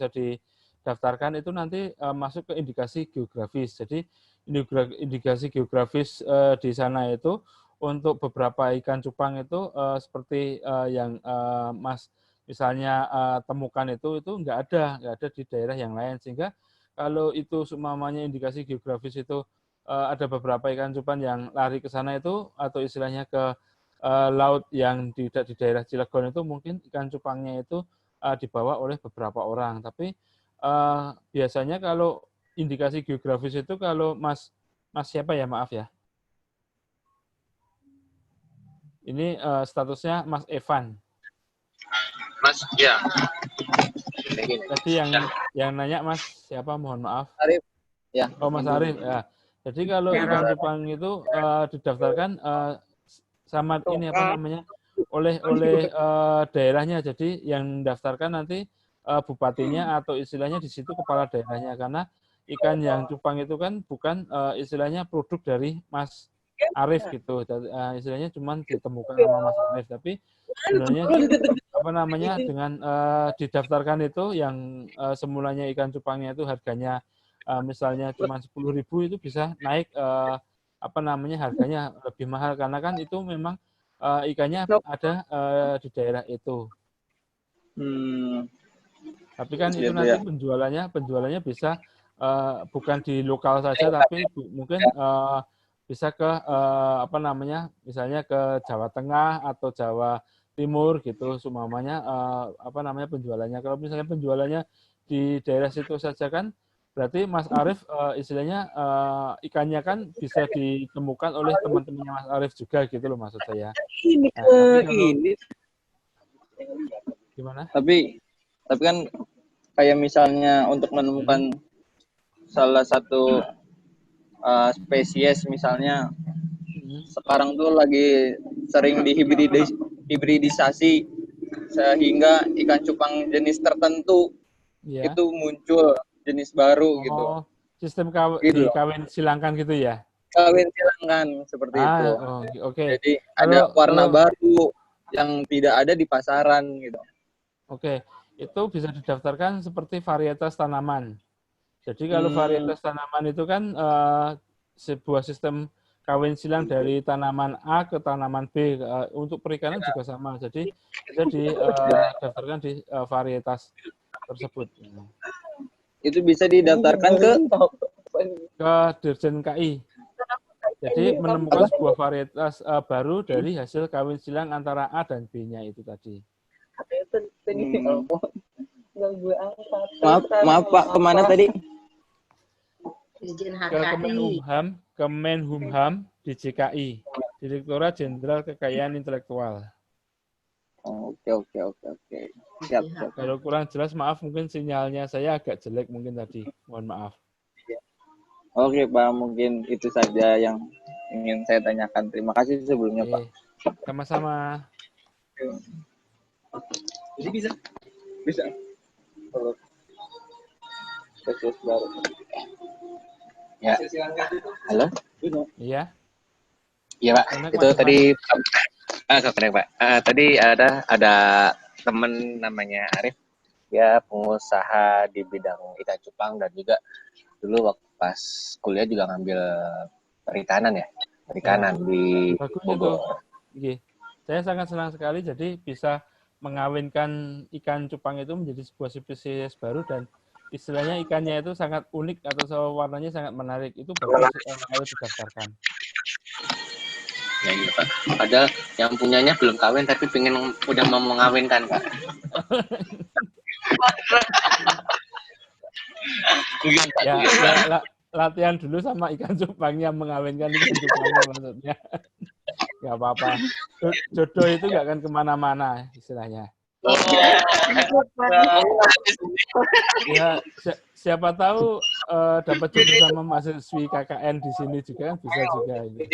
didaftarkan, itu nanti masuk ke indikasi geografis. Jadi indikasi geografis di sana itu untuk beberapa ikan cupang itu seperti yang Mas misalnya temukan itu nggak ada di daerah yang lain, sehingga kalau itu seumpamanya indikasi geografis itu ada beberapa ikan cupang yang lari ke sana itu, atau istilahnya ke laut yang tidak di daerah Cilegon itu, mungkin ikan cupangnya itu dibawa oleh beberapa orang. Tapi biasanya kalau indikasi geografis itu, kalau Mas siapa ya, maaf ya, ini statusnya Mas Evan. Mas, ya. Tadi yang nanya Mas siapa, mohon maaf. Arif. Ya. Oh, Mas Arif. Ya. Jadi kalau ikan cupang itu didaftarkan sama ini oleh daerahnya. Jadi yang daftarkan nanti bupatinya, atau istilahnya di situ kepala daerahnya, karena ikan yang cupang itu kan bukan istilahnya produk dari Mas Arif gitu. Istilahnya cuma ditemukan sama Mas Arif, tapi sebenarnya dengan didaftarkan itu yang semulanya ikan cupangnya itu harganya misalnya cuma 10.000, itu bisa naik harganya lebih mahal, karena kan itu memang ikannya ada di daerah itu. Tapi kan itu nanti penjualannya bisa bukan di lokal saja, tapi mungkin bisa ke apa namanya, misalnya ke Jawa Tengah atau Jawa Timur gitu, seumpamanya apa namanya penjualannya. Kalau misalnya penjualannya di daerah situ saja kan, berarti Mas Arief istilahnya ikannya kan bisa ditemukan oleh teman-temannya Mas Arief juga gitu loh maksud saya. Ini Nah, tapi kalau, ini. gimana? Tapi kan kayak misalnya untuk menemukan salah satu spesies misalnya sekarang tuh lagi sering dihibridisasi sehingga ikan cupang jenis tertentu itu muncul jenis baru gitu. Sistem Gitu loh. dikawin silangkan gitu ya? Kawin silangkan seperti itu. Oke. Jadi ada warna baru yang tidak ada di pasaran gitu. Oke, itu bisa didaftarkan seperti varietas tanaman. Jadi kalau varietas tanaman itu kan sebuah sistem kawin silang dari tanaman A ke tanaman B. Untuk perikanan juga sama. Jadi bisa didaftarkan di varietas tersebut. Itu bisa didaftarkan ke Dirjen KI. Jadi menemukan sebuah varietas baru dari hasil kawin silang antara A dan B-nya itu tadi. Maaf Pak, kemana tadi? Ke Kemenhumham di JKI, Direktorat Jenderal Kekayaan Intelektual. Oke. Siap. Kalau kurang jelas maaf, mungkin sinyalnya saya agak jelek mungkin tadi. Mohon maaf. Oke Pak, mungkin itu saja yang ingin saya tanyakan. Terima kasih sebelumnya Pak. Sama-sama. Jadi bisa. Spesies baru. Ya. Halo? Iya. Iya Pak. Itu tadi Pak. Tadi ada teman namanya Arief. Dia pengusaha di bidang ikan cupang dan juga dulu waktu pas kuliah juga ngambil perikanan di Bogor. Saya sangat senang sekali jadi bisa mengawinkan ikan cupang itu menjadi sebuah spesies baru dan istilahnya ikannya itu sangat unik atau warnanya sangat menarik. Itu bagus kalau didaftarkan. Ya iya Pak. Padahal yang punyanya belum kawin tapi udah mau mengawinkan Pak. Latihan dulu sama ikan cupangnya mengawinkan ikan cupangnya maksudnya. Nggak apa-apa. Jodoh itu nggak akan kemana-mana istilahnya. Ya, siapa tahu dapat jodoh sama mahasiswi KKN di sini juga kan bisa juga ini.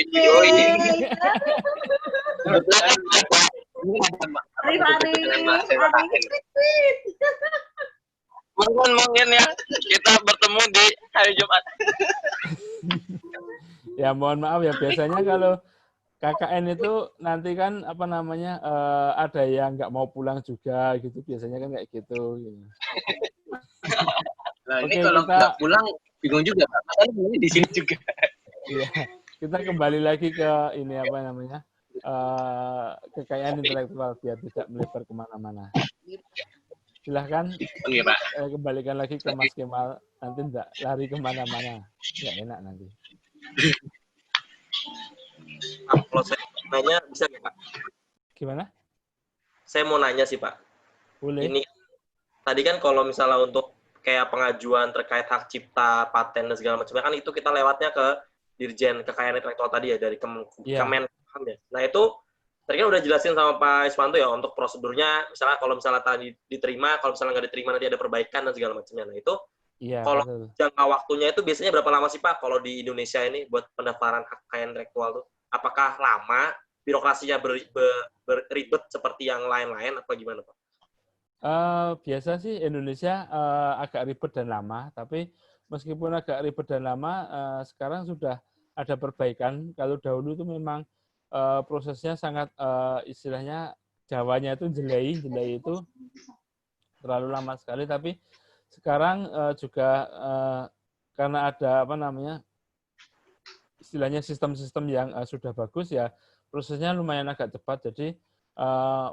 Mungkin ya kita bertemu di hari Jumat. Ya mohon maaf ya, biasanya kalau KKN itu nanti kan apa namanya ada yang nggak mau pulang juga gitu, biasanya kan kayak gitu. Nah ini kalau nggak pulang bingung juga Pak, karena di sini juga. Iya, kita kembali lagi ke ini apa namanya kekayaan intelektual biar tidak melebar kemana-mana. Silahkan kembalikan lagi ke Mas Kemal, nanti enggak lari kemana-mana, nggak enak nanti. Kalau saya nanya bisa nggak Pak? Gimana? Saya mau nanya sih Pak. Boleh. Ini tadi kan kalau misalnya untuk kayak pengajuan terkait hak cipta, paten dan segala macamnya kan itu kita lewatnya ke Dirjen Kekayaan Intelektual tadi ya dari Kemenkumham ya. Nah itu tadi kan udah jelasin sama Pak Iswanto ya untuk prosedurnya, misalnya kalau misalnya tadi diterima, kalau misalnya nggak diterima nanti ada perbaikan dan segala macamnya. Nah itu kalau jangka waktunya itu biasanya berapa lama sih Pak kalau di Indonesia ini buat pendaftaran hak kekayaan intelektual tuh? Apakah lama, birokrasinya beribet seperti yang lain-lain apa gimana Pak? Biasa sih Indonesia agak ribet dan lama, tapi meskipun agak ribet dan lama, sekarang sudah ada perbaikan. Kalau dahulu itu memang prosesnya sangat istilahnya Jawanya itu jelai itu terlalu lama sekali, tapi sekarang juga karena ada apa namanya istilahnya sistem-sistem yang sudah bagus ya, prosesnya lumayan agak cepat. Jadi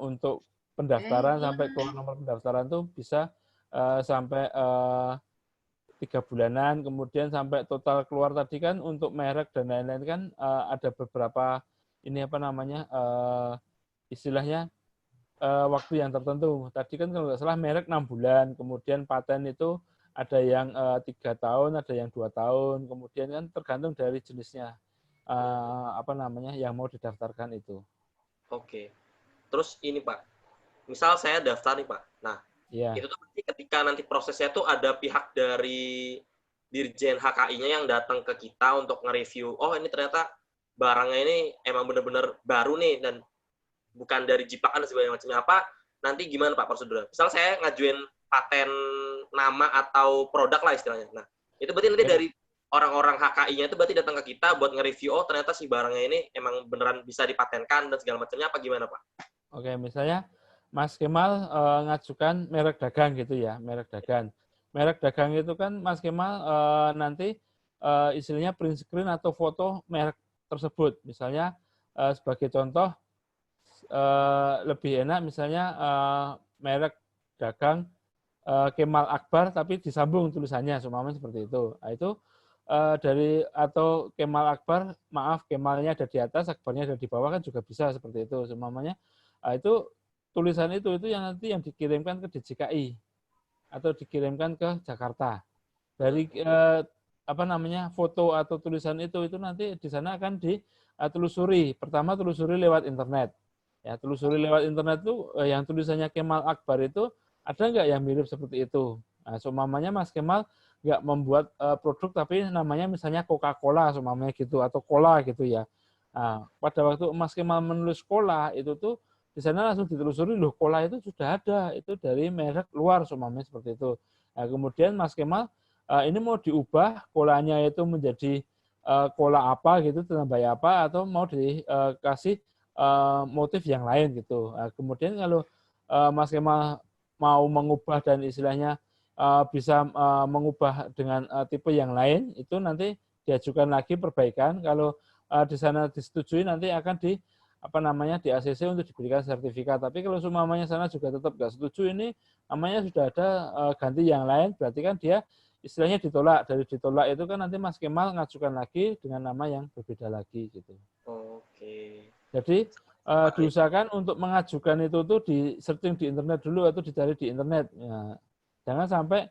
untuk pendaftaran sampai ke nomor pendaftaran tuh bisa sampai 3 bulanan, kemudian sampai total keluar tadi kan untuk merek dan lain-lain kan ada beberapa ini apa namanya istilahnya waktu yang tertentu. Tadi kan kalau nggak salah merek 6 bulan, kemudian paten itu ada yang 3 tahun, ada yang 2 tahun, kemudian kan tergantung dari jenisnya apa namanya yang mau didaftarkan itu. Oke. Terus ini Pak, misal saya daftar nih Pak. Nah, Ya. itu tuh nanti ketika nanti prosesnya tuh ada pihak dari Dirjen HKI-nya yang datang ke kita untuk nge-review, oh ini ternyata barangnya ini emang benar-benar baru nih dan bukan dari jiplakan dan sebagainya macamnya apa, nanti gimana Pak prosedurnya? Misal saya ngajuin paten nama atau produk lah istilahnya. Nah, itu berarti nanti dari orang-orang HKI-nya itu berarti datang ke kita buat nge-review, oh ternyata si barangnya ini emang beneran bisa dipatenkan dan segala macamnya apa gimana Pak? Oke, misalnya Mas Kemal ngajukan merek dagang gitu ya, merek dagang. Merek dagang itu kan Mas Kemal nanti istilahnya print screen atau foto merek tersebut. Misalnya sebagai contoh lebih enak misalnya merek dagang Kemal Akbar tapi disambung tulisannya, seumpamanya seperti itu. Nah, itu dari atau Kemal Akbar, maaf Kemalnya ada di atas, Akbarnya ada di bawah kan juga bisa seperti itu. Seumpamanya itu tulisan itu yang nanti yang dikirimkan ke DJKI atau dikirimkan ke Jakarta. Dari apa namanya foto atau tulisan itu nanti di sana akan ditelusuri. Pertama telusuri lewat internet. Ya, telusuri lewat internet itu yang tulisannya Kemal Akbar itu ada nggak yang mirip seperti itu. Nah, seumpamanya Mas Kemal nggak membuat produk tapi namanya misalnya Coca-Cola seumpamanya gitu atau Cola gitu ya. Nah, pada waktu Mas Kemal menulis Cola itu tuh di sana langsung ditelusuri, loh Cola itu sudah ada, itu dari merek luar seumpamanya seperti itu. Nah, kemudian Mas Kemal ini mau diubah Colanya itu menjadi Cola apa gitu, tambah apa atau mau dikasih motif yang lain gitu. Nah, kemudian kalau Mas Kemal mau mengubah dan istilahnya bisa mengubah dengan tipe yang lain, itu nanti diajukan lagi perbaikan. Kalau di sana disetujui nanti akan di ACC untuk diberikan sertifikat. Tapi kalau semuanya sana juga tetap nggak setuju, ini namanya sudah ada ganti yang lain, berarti kan dia istilahnya ditolak. Dari ditolak itu kan nanti Mas Kemal ngajukan lagi dengan nama yang berbeda lagi gitu. Oke. Jadi diusahakan untuk mengajukan itu tuh di searching di internet dulu atau dicari di internet. Ya. Jangan sampai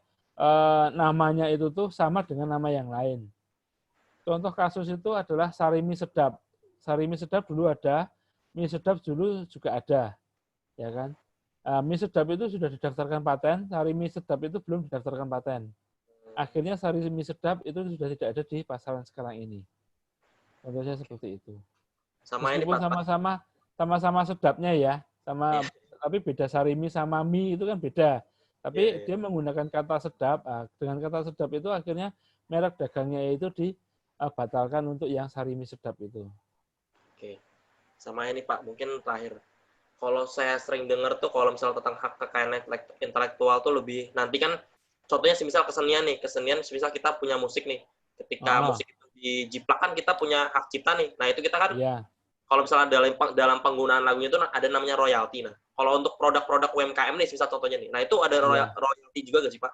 namanya itu tuh sama dengan nama yang lain. Contoh kasus itu adalah Sarimi Sedap. Sarimi Sedap dulu ada, Mie Sedap dulu juga ada, ya kan? Mie Sedap itu sudah didaftarkan paten, Sarimi Sedap itu belum didaftarkan paten. Akhirnya Sarimi Sedap itu sudah tidak ada di pasaran sekarang ini. Contohnya seperti itu. Meskipun sama-sama sedapnya ya, tapi beda Sarimi sama mie itu kan beda. Tapi dia menggunakan kata sedap. Dengan kata sedap itu akhirnya merek dagangnya itu dibatalkan untuk yang Sarimi Sedap itu. Oke. Sama ini Pak, mungkin terakhir. Kalau saya sering dengar tuh kalau misalnya tentang hak kekayaan intelektual tuh lebih, nanti kan contohnya semisal kesenian, semisal kita punya musik nih. Ketika musik itu dijiplakan kita punya hak cipta nih. Nah, itu kita kan kalau misalnya dalam penggunaan lagunya itu ada namanya royalti. Nah, kalau untuk produk-produk UMKM nih, semisal contohnya nih. Nah, itu ada royalti juga nggak sih, Pak?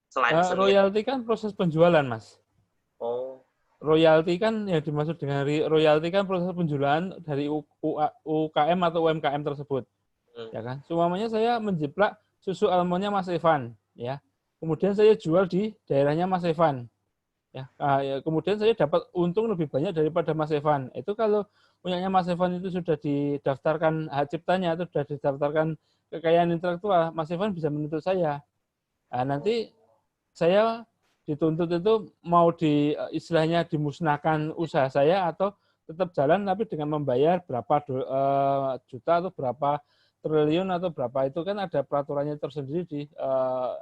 Selain royalti kan proses penjualan, Mas. Oh. Royalti kan yang dimaksud dengan royalti kan proses penjualan dari UKM atau UMKM tersebut. Ya kan? Semuanya saya menjiplak susu almondnya Mas Evan, ya. Kemudian saya jual di daerahnya Mas Evan. Ya, kemudian saya dapat untung lebih banyak daripada Mas Evan. Itu kalau punyanya Mas Evan itu sudah didaftarkan hak ciptanya atau sudah didaftarkan kekayaan intelektual, Mas Evan bisa menuntut saya. Nah, nanti saya dituntut itu mau istilahnya dimusnahkan usaha saya atau tetap jalan tapi dengan membayar berapa juta atau berapa triliun atau berapa itu kan ada peraturannya tersendiri di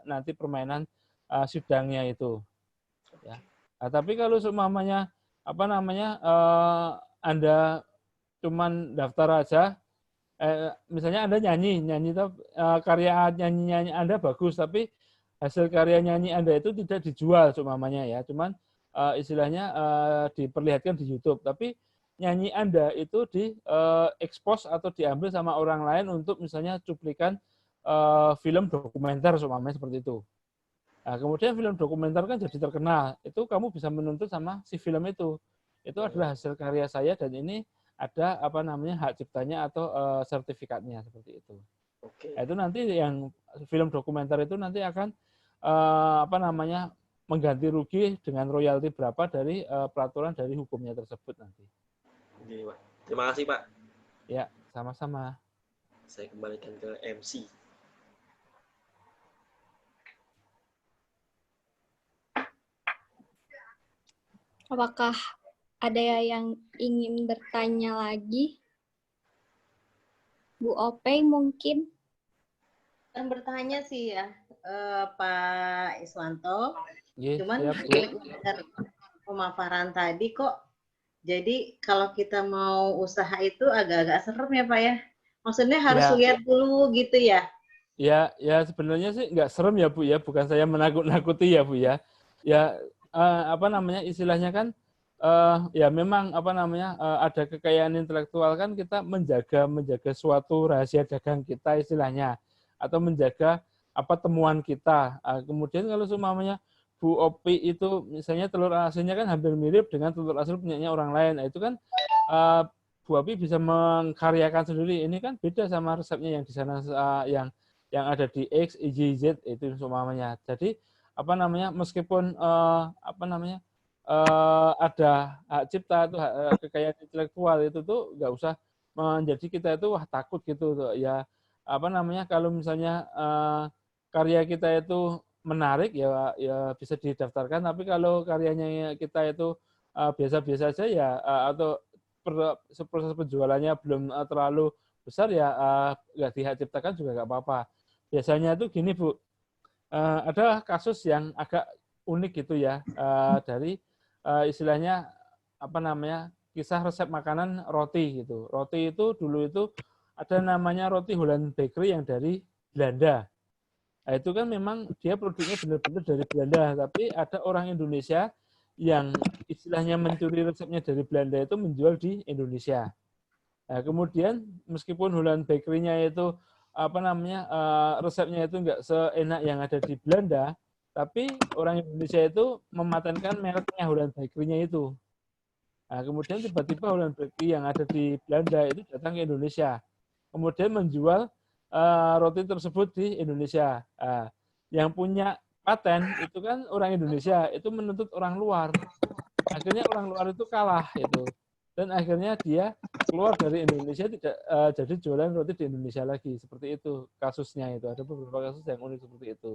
nanti permainan sidangnya itu. Ya. Nah, tapi kalau seumpamanya Anda cuman daftar aja, misalnya Anda nyanyi karya nyanyi Anda bagus tapi hasil karya nyanyi Anda itu tidak dijual seumpamanya ya, cuman istilahnya diperlihatkan di YouTube, tapi nyanyi Anda itu diekspos atau diambil sama orang lain untuk misalnya cuplikan film dokumenter seumpamanya seperti itu. Nah, kemudian film dokumenter kan jadi terkenal. Itu kamu bisa menuntut sama si film itu. Itu adalah hasil karya saya dan ini ada apa namanya hak ciptanya atau sertifikatnya seperti itu. Oke. Nah, itu nanti yang film dokumenter itu nanti akan apa namanya mengganti rugi dengan royalti berapa dari peraturan dari hukumnya tersebut nanti. Oke, Pak. Terima kasih, Pak. Ya, sama-sama. Saya kembalikan ke MC. Apakah ada yang ingin bertanya lagi? Bu Opey mungkin? Yang bertanya sih ya, Pak Iswanto. Yes, Cuman siap, Bu. dengar pemaparan tadi kok, jadi kalau kita mau usaha itu agak-agak serem ya Pak ya? Maksudnya harus Ya. lihat dulu gitu ya? Ya, sebenarnya sih nggak serem ya Bu ya, bukan saya menakut-nakuti ya Bu ya. Ya apa namanya istilahnya kan ya memang apa namanya ada kekayaan intelektual kan kita menjaga suatu rahasia dagang kita istilahnya atau menjaga apa temuan kita. Kemudian kalau semuanya Bu Opi itu misalnya telur asinnya kan hampir mirip dengan telur asin punyanya orang lain. Nah, itu kan Bu Opi bisa mengkaryakan sendiri. Ini kan beda sama resepnya yang di sana yang ada di X, Y, Z itu semuanya. Jadi apa namanya meskipun apa namanya ada hak cipta atau kekayaan intelektual itu tuh nggak usah menjadi kita itu wah takut gitu tuh. Ya apa namanya kalau misalnya karya kita itu menarik ya bisa didaftarkan, tapi kalau karyanya kita itu biasa-biasa saja ya atau proses penjualannya belum terlalu besar ya nggak dihak ciptakan juga nggak apa-apa. Biasanya itu gini Bu, ada kasus yang agak unik gitu ya dari istilahnya apa namanya kisah resep makanan roti gitu. Roti itu dulu itu ada namanya roti Holland Bakery yang dari Belanda. Nah, itu kan memang dia produknya benar-benar dari Belanda, tapi ada orang Indonesia yang istilahnya mencuri resepnya dari Belanda itu menjual di Indonesia. Nah, kemudian meskipun Holland Bakery-nya itu apa namanya resepnya itu enggak seenak yang ada di Belanda, tapi orang Indonesia itu mematenkan mereknya Holland Bakery-nya itu. Nah, kemudian tiba-tiba Holland Bakery yang ada di Belanda itu datang ke Indonesia, kemudian menjual roti tersebut di Indonesia. Nah, yang punya paten itu kan orang Indonesia, itu menuntut orang luar. Akhirnya orang luar itu kalah itu. Dan akhirnya dia keluar dari Indonesia tidak jadi jualan roti di Indonesia lagi. Seperti itu kasusnya itu. Ada beberapa kasus yang unik seperti itu.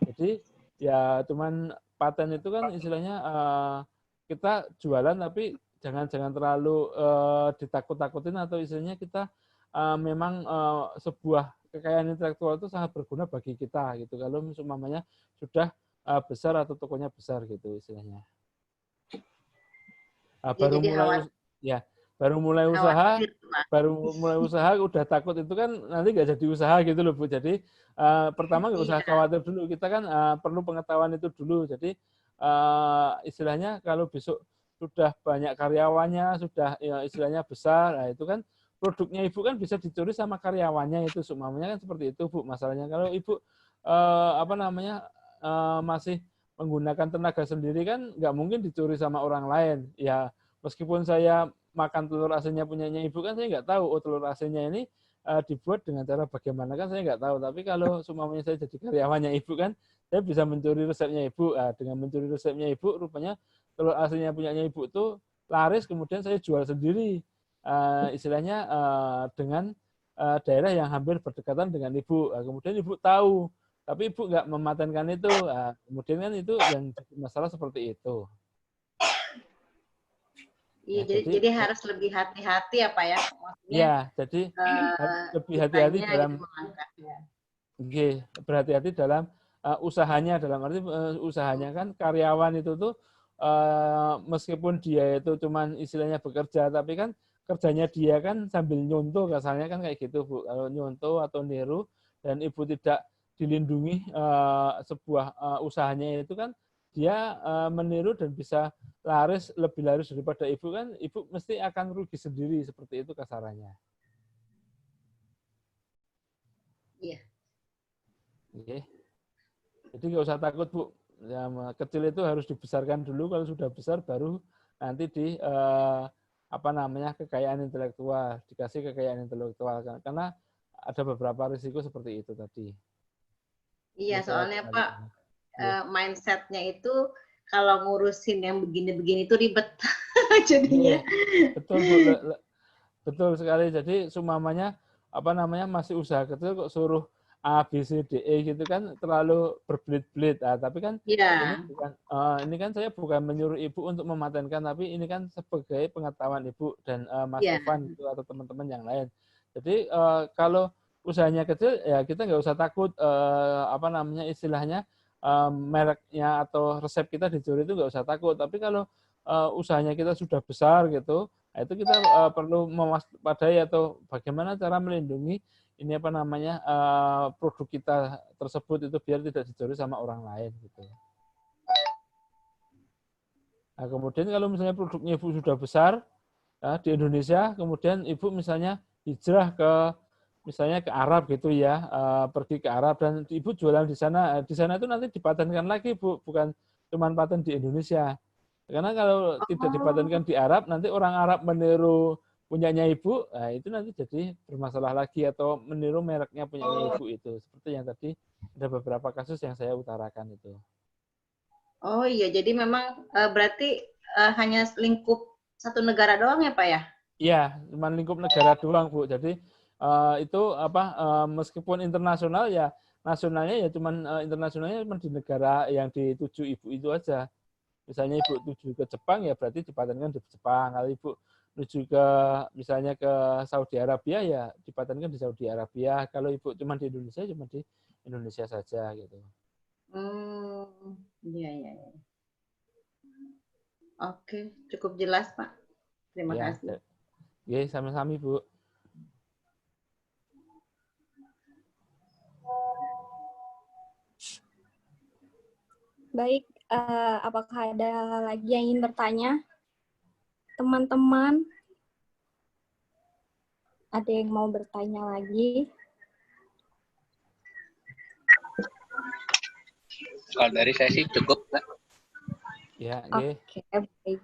Jadi ya cuman paten itu kan istilahnya kita jualan tapi jangan terlalu ditakut-takutin atau istilahnya kita memang sebuah kekayaan intelektual itu sangat berguna bagi kita gitu. Kalau umpamanya sudah besar atau tokonya besar gitu istilahnya. Baru mulai usaha udah takut itu kan nanti nggak jadi usaha gitu loh Bu. Jadi pertama nggak usah khawatir dulu, kita kan perlu pengetahuan itu dulu. Jadi istilahnya kalau besok sudah banyak karyawannya, sudah ya, istilahnya besar, nah itu kan produknya Ibu kan bisa dicuri sama karyawannya itu, semuanya kan seperti itu Bu masalahnya. Kalau Ibu apa namanya masih menggunakan tenaga sendiri kan nggak mungkin dicuri sama orang lain. Ya meskipun saya makan telur asinnya punyanya Ibu kan saya nggak tahu oh telur asinnya ini dibuat dengan cara bagaimana kan saya nggak tahu. Tapi kalau semuanya saya jadi karyawannya Ibu kan saya bisa mencuri resepnya Ibu. Dengan mencuri resepnya Ibu rupanya telur asinnya punyanya Ibu itu laris, kemudian saya jual sendiri istilahnya dengan daerah yang hampir berdekatan dengan Ibu. Kemudian Ibu tahu tapi Ibu nggak mematenkan itu. Kemudian kan itu yang jadi masalah seperti itu. Iya, jadi harus lebih hati-hati ya Pak ya? Maksudnya, ya, jadi lebih hati-hati dalam berhati-hati dalam usahanya, dalam arti usahanya kan karyawan itu tuh meskipun dia itu cuman istilahnya bekerja, tapi kan kerjanya dia kan sambil nyontoh, kasarnya kan kayak gitu Bu. Kalau nyontoh atau niru dan Ibu tidak dilindungi sebuah usahanya itu kan dia meniru dan bisa lebih laris daripada Ibu kan, Ibu mesti akan rugi sendiri, seperti itu kasarannya. Iya. Oke. Jadi nggak usah takut, Bu. Ya, kecil itu harus dibesarkan dulu, kalau sudah besar baru nanti kekayaan intelektual, dikasih kekayaan intelektual. Karena ada beberapa risiko seperti itu tadi. Iya, soalnya Pak, Ya. mindsetnya itu kalau ngurusin yang begini-begini itu ribet jadinya. Betul, Bu. Betul sekali. Jadi sumamanya masih usaha kecil kok suruh A, B, C, D, E gitu kan terlalu berbelit-belit. Tapi kan ini kan saya bukan menyuruh Ibu untuk mematenkan, tapi ini kan sebagai pengetahuan Ibu dan Mas Evan gitu, atau teman-teman yang lain. Jadi kalau usahanya kecil ya kita nggak usah takut istilahnya mereknya atau resep kita dicuri, itu nggak usah takut. Tapi kalau usahanya kita sudah besar gitu, itu kita perlu mewaspadai atau bagaimana cara melindungi ini produk kita tersebut itu biar tidak dicuri sama orang lain gitu. Nah, kemudian kalau misalnya produknya Ibu sudah besar di Indonesia, kemudian Ibu misalnya hijrah ke Arab gitu ya, pergi ke Arab dan Ibu jualan di sana itu nanti dipatenkan lagi, Bu, bukan cuma paten di Indonesia. Karena kalau tidak dipatenkan di Arab, nanti orang Arab meniru punyanya Ibu, nah itu nanti jadi bermasalah lagi, atau meniru mereknya punyanya Ibu itu. Seperti yang tadi ada beberapa kasus yang saya utarakan itu. Oh iya, jadi memang berarti hanya lingkup satu negara doang ya Pak ya? Iya, cuma lingkup negara doang, Bu. Jadi itu meskipun internasional ya, nasionalnya ya cuman internasionalnya cuma di negara yang dituju Ibu itu aja. Misalnya Ibu tuju ke Jepang ya berarti dipatenkan di Jepang. Kalau Ibu menuju ke misalnya ke Saudi Arabia ya dipatenkan di Saudi Arabia. Kalau Ibu cuma di Indonesia cuma di Indonesia saja gitu. Iya. Oke, cukup jelas Pak. Terima kasih. Ya, sama-sama Bu. Baik, apakah ada lagi yang ingin bertanya? Teman-teman, ada yang mau bertanya lagi? Kalau dari saya sih cukup, Pak. Ya, Oke, baik.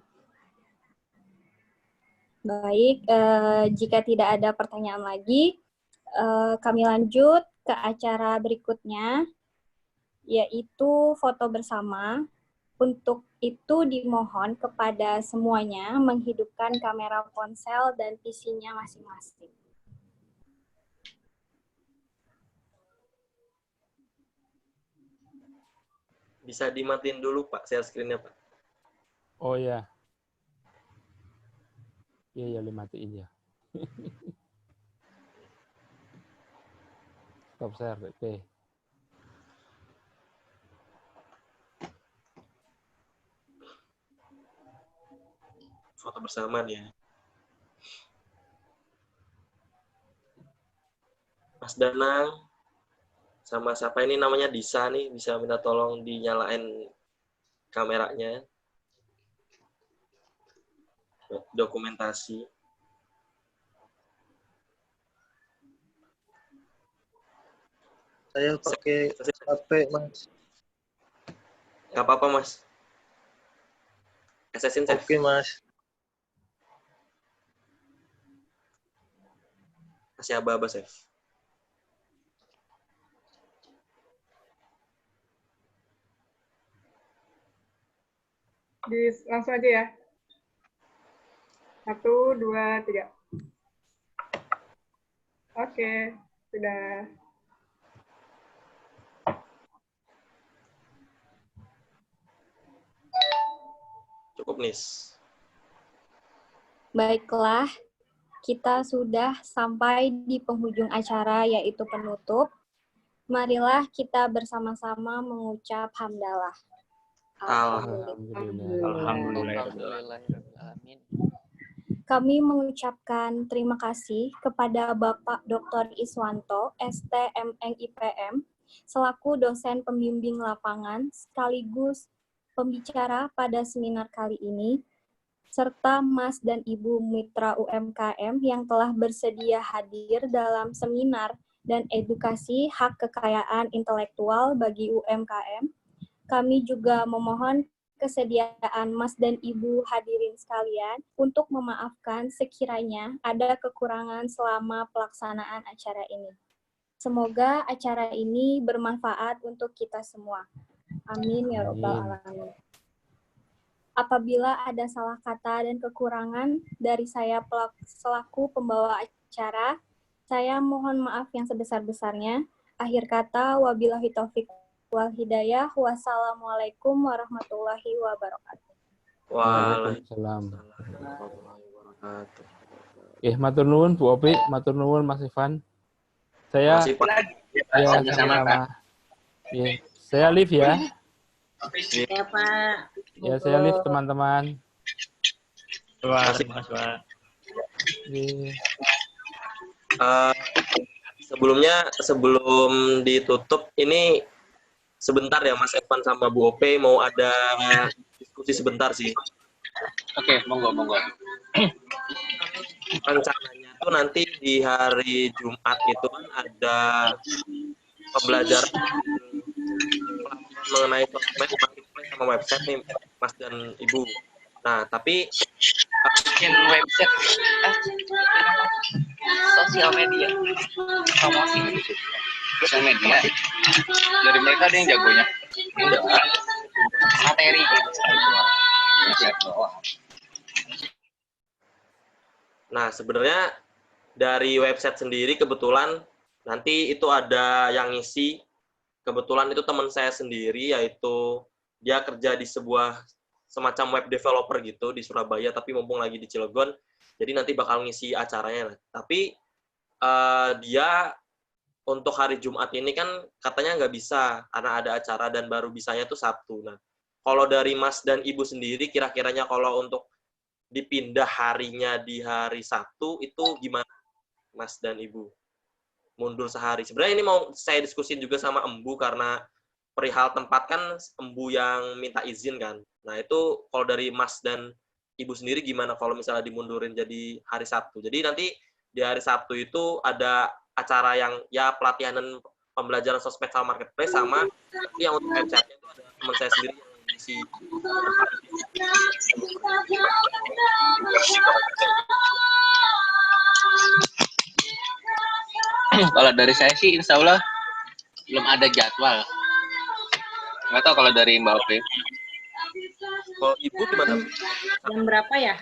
Baik, jika tidak ada pertanyaan lagi, kami lanjut ke acara berikutnya, yaitu foto bersama. Untuk itu dimohon kepada semuanya menghidupkan kamera ponsel dan PC-nya masing-masing. Bisa dimatiin dulu Pak, share screen-nya Pak. Oh ya. Iya, dimatiin ya. Stop share, oke. Foto bersama nih ya. Mas Danang sama siapa ini namanya Disa nih, bisa minta tolong dinyalain kameranya. Dokumentasi. Saya pakai HP, Mas. Nggak apa-apa, Mas. Assassin Chef. Oke, Mas. Masih aba-aba, Chef. Langsung aja ya. 1, 2, 3. Oke, sudah. Cukup, Nis. Baiklah, kita sudah sampai di penghujung acara, yaitu penutup. Marilah kita bersama-sama mengucap hamdalah. Alhamdulillah. Kami mengucapkan terima kasih kepada Bapak Dr. Iswanto, STMN IPM, selaku dosen pembimbing lapangan sekaligus pembicara pada seminar kali ini, serta Mas dan Ibu Mitra UMKM yang telah bersedia hadir dalam seminar dan edukasi hak kekayaan intelektual bagi UMKM. Kami juga memohon kesediaan Mas dan Ibu hadirin sekalian untuk memaafkan sekiranya ada kekurangan selama pelaksanaan acara ini. Semoga acara ini bermanfaat untuk kita semua. Amin ya rabbal alamin. Apabila ada salah kata dan kekurangan dari saya selaku pembawa acara, saya mohon maaf yang sebesar-besarnya. Akhir kata, wabillahi taufiq wal hidayah. Wassalamualaikum warahmatullahi wabarakatuh. Waalaikumsalam. Matur nuwun Bu Opi, matur nuwun Mas Ivan. Saya sama-sama. Saya live ya. Ya Pak. Ya, saya live teman-teman. Terima kasih Mas Pak. Sebelum ditutup ini sebentar ya Mas Evan sama Bu Ope mau ada diskusi sebentar sih. Oke, monggo. Rencananya tuh nanti di hari Jumat itu kan ada pembelajaran mengenai sosmed, marketplace sama website nih Mas dan Ibu. Nah, tapi website sosial media promosi sosial media dari mereka ada yang jagonya materi Nah, sebenarnya dari website sendiri kebetulan nanti itu ada yang ngisi. Kebetulan itu teman saya sendiri, yaitu dia kerja di sebuah semacam web developer gitu di Surabaya, tapi mumpung lagi di Cilegon, jadi nanti bakal ngisi acaranya. Tapi dia untuk hari Jumat ini kan katanya nggak bisa, karena ada acara dan baru bisanya tuh Sabtu. Nah, kalau dari Mas dan Ibu sendiri, kira-kiranya kalau untuk dipindah harinya di hari Sabtu, itu gimana Mas dan Ibu? Mundur sehari. Sebenarnya ini mau saya diskusin juga sama Embu karena perihal tempat kan Embu yang minta izin kan. Nah itu kalau dari Mas dan Ibu sendiri gimana kalau misalnya dimundurin jadi hari Sabtu. Jadi nanti di hari Sabtu itu ada acara yang ya pelatihan dan pembelajaran sosmed sama marketplace sama nanti yang untuk website-nya itu ada teman saya sendiri yang ngisi. Kalau dari saya sih insya Allah belum ada jadwal. Nggak tahu kalau dari Mbak Opi. Kalau Ibu gimana? Jam berapa ya?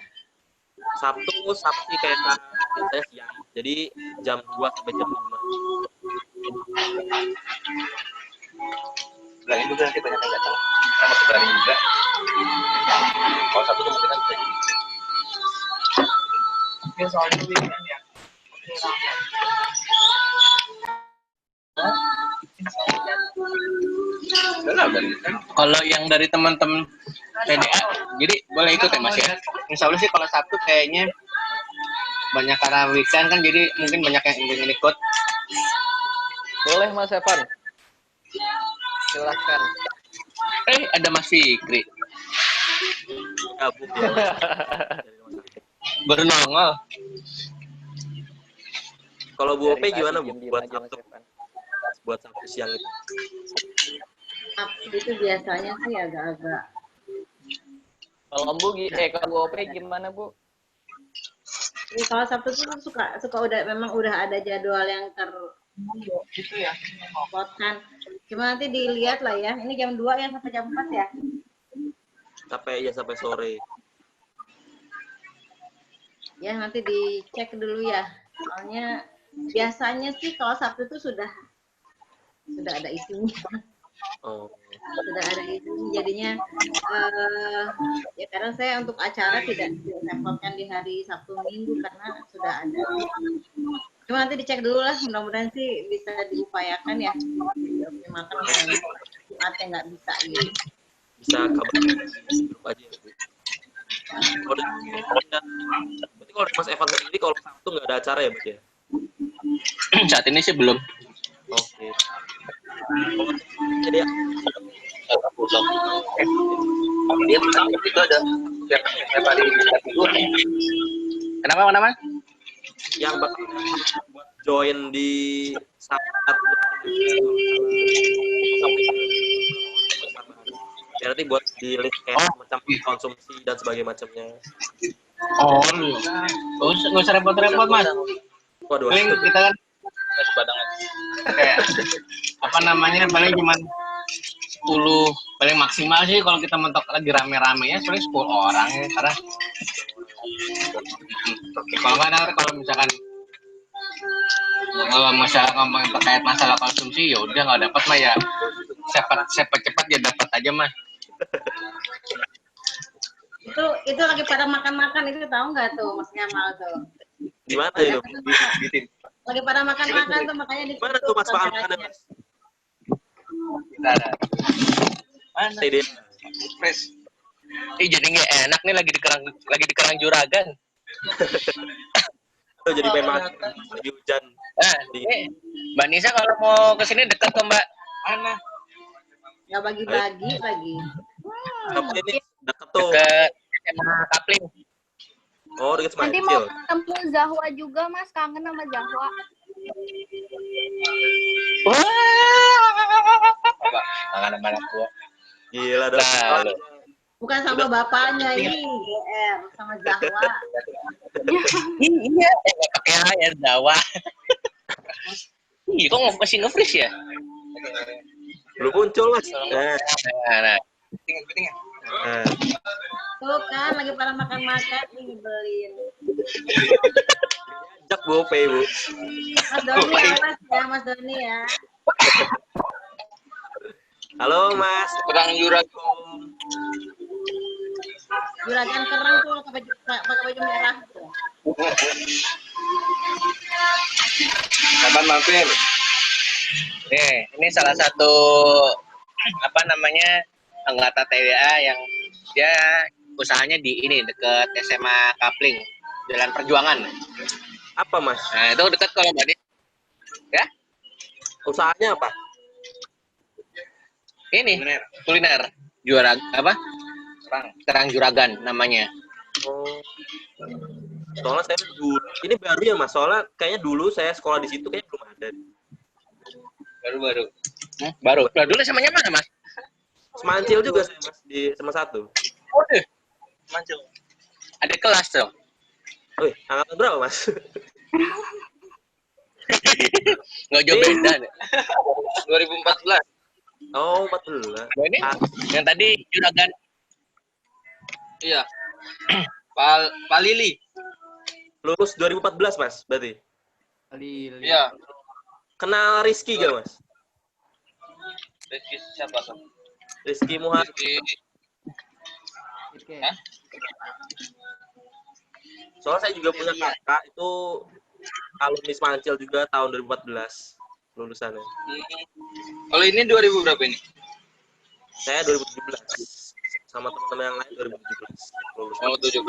Sabtu kayak biasanya siang. Jadi jam 2 sampai jam 5. Bulan ini juga nanti banyak yang nggak tahu. Sama sebenarnya juga. Kalau Sabtu kemungkinan bisa jadi. Oke, soalnya weekend ya. Kalau yang dari teman-teman PDA, jadi boleh ikut ya Mas ya. Insya Allah sih kalau Sabtu kayaknya banyak karena weekend kan, jadi mungkin banyak yang ingin ikut. Boleh Mas Evan. Silahkan. Ada Mas Fikri. Baru nongol. Kalau Bu Ope gimana Bu? Buat Sabtu siang itu? Sabtu itu biasanya sih agak-agak. Kalau Bu, kalau Bu Ope gimana Bu? Jadi kalau Sabtu itu suka memang udah ada jadwal yang Gitu ya. kan. Cuma nanti dilihat lah ya. Ini jam 2 ya sampai jam 4 ya. Sampai sore. Ya nanti dicek dulu ya. Soalnya biasanya sih kalau Sabtu itu sudah ada isinya. Oh. Sudah ada isinya. Jadinya ya karena saya untuk acara tidak repotkan di hari Sabtu Minggu karena sudah ada. Cuma nanti dicek dulu lah, mudah-mudahan sih bisa diupayakan ya. Makan Jumat yang nggak bisa gitu. Bisa kabarin grup aja ya Bu. Berarti kalau Mas Evan sendiri kalau Sabtu nggak ada acara ya Bu ya? Saat ini sih belum. Oke. Jadi dia itu ada yang paling dulu. Kenapa? Yang bakal buat join di saat berarti buat di list kayak macam konsumsi dan sebagainya macamnya. Oh, nggak usah repot-repot mas. Waduh, Paling kita kan kayak apa namanya paling cuma 10 paling maksimal sih kalau kita mentok lagi rame-rame ya paling 10 orang ya karena kalau nggak nanti kalau misalkan ngomongin terkait masalah konsumsi ya udah nggak dapat mah ya cepat ya dapat aja mah. Itu lagi pada makan-makan itu tahu nggak tuh Mas Kemal tuh? Gimana itu? Lagi pada makan-makan tuh makanya di Gimana tuh Mas makan-makannya Mas? Mana? Fresh. Jadi nggak enak nih lagi di Kerang Juragan. Tuh jadi pengen makan lagi hujan. Mbak Nisa kalau mau kesini dekat kok Mbak. Mana? Nggak bagi-bagi lagi. Kamu ini deket tuh. Dekat sama Kapling. Oh, dekat Nanti Semacil. mau ketemu Zahwa juga, Mas. Kangen sama Zahwa. Kangen sama anak gua. Gila dong. Bukan sama bapaknya ini, GR sama Zahwa. Iya, nggak pakai air Jawa. Ih, kok nggak kasih nge-freeze ya? Belum muncul Mas. Nah. Tuh kan lagi pada makan-makan nih nyebelin. Jak Bu, Bu. Mas Doni awas ya, Mas Doni ya. Halo Mas. Kerang Juragan. Juragan kerang tuh pakai baju merah tuh. Kapan mampir? Ini salah satu apa namanya anggota TWA yang dia usahanya di ini dekat SMA Kapling, Jalan Perjuangan. Apa Mas? Nah itu dekat kalau Mbak ya? Usahanya apa? Ini kuliner juara apa? Kerang Juragan namanya. Oh. Soalnya saya dulu ini baru ya Mas. Soalnya kayaknya dulu saya sekolah di situ kayaknya belum ada. Baru. Baru. Lah dulu samanya mana Mas? Semancil juga saya Mas di sama satu. Oh deh. Semancil. Ada kelas tuh. Wih, angkatan berapa Mas? Nggak jauh beda. 2014. Oh, 14. Nah, ini yang tadi Juragan. Iya. Pak Lili. Lulus 2014 Mas, berarti. Lili. Iya. Kenal Rizky gak Mas? Rizky siapa tuh? Rizky Muhammad. Hah? Soalnya saya juga punya kakak itu alumni Semancil juga tahun 2014 lulusannya. Kalau ini 2000 berapa ini? Saya 2017 sama teman-teman yang lain 2017 lulus. Oh 17.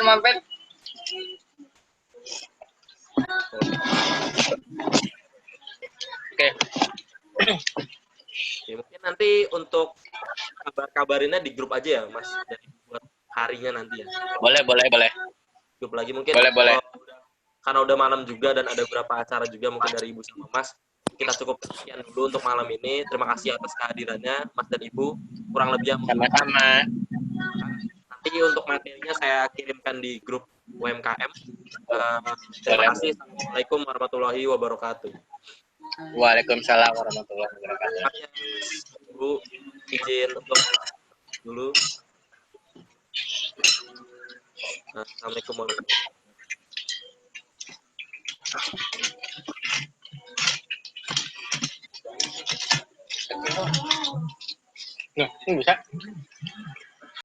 Mampir. Oke. Ya, mungkin nanti untuk kabar-kabarinnya di grup aja ya Mas, jadi buat harinya nanti ya. Boleh. Grup lagi mungkin. Boleh. Karena udah malam juga dan ada beberapa acara juga mungkin dari Ibu sama Mas. Kita cukup sekian dulu untuk malam ini. Terima kasih atas kehadirannya Mas dan Ibu. Kurang lebih sama-sama. Nanti untuk materinya saya kirimkan di grup UMKM. Terima kasih. Assalamualaikum warahmatullahi wabarakatuh. Waalaikumsalam warahmatullahi wabarakatuh. Bu, izin untuk dulu. Assalamualaikum warahmatullahi wabarakatuh. Nah, ini bisa.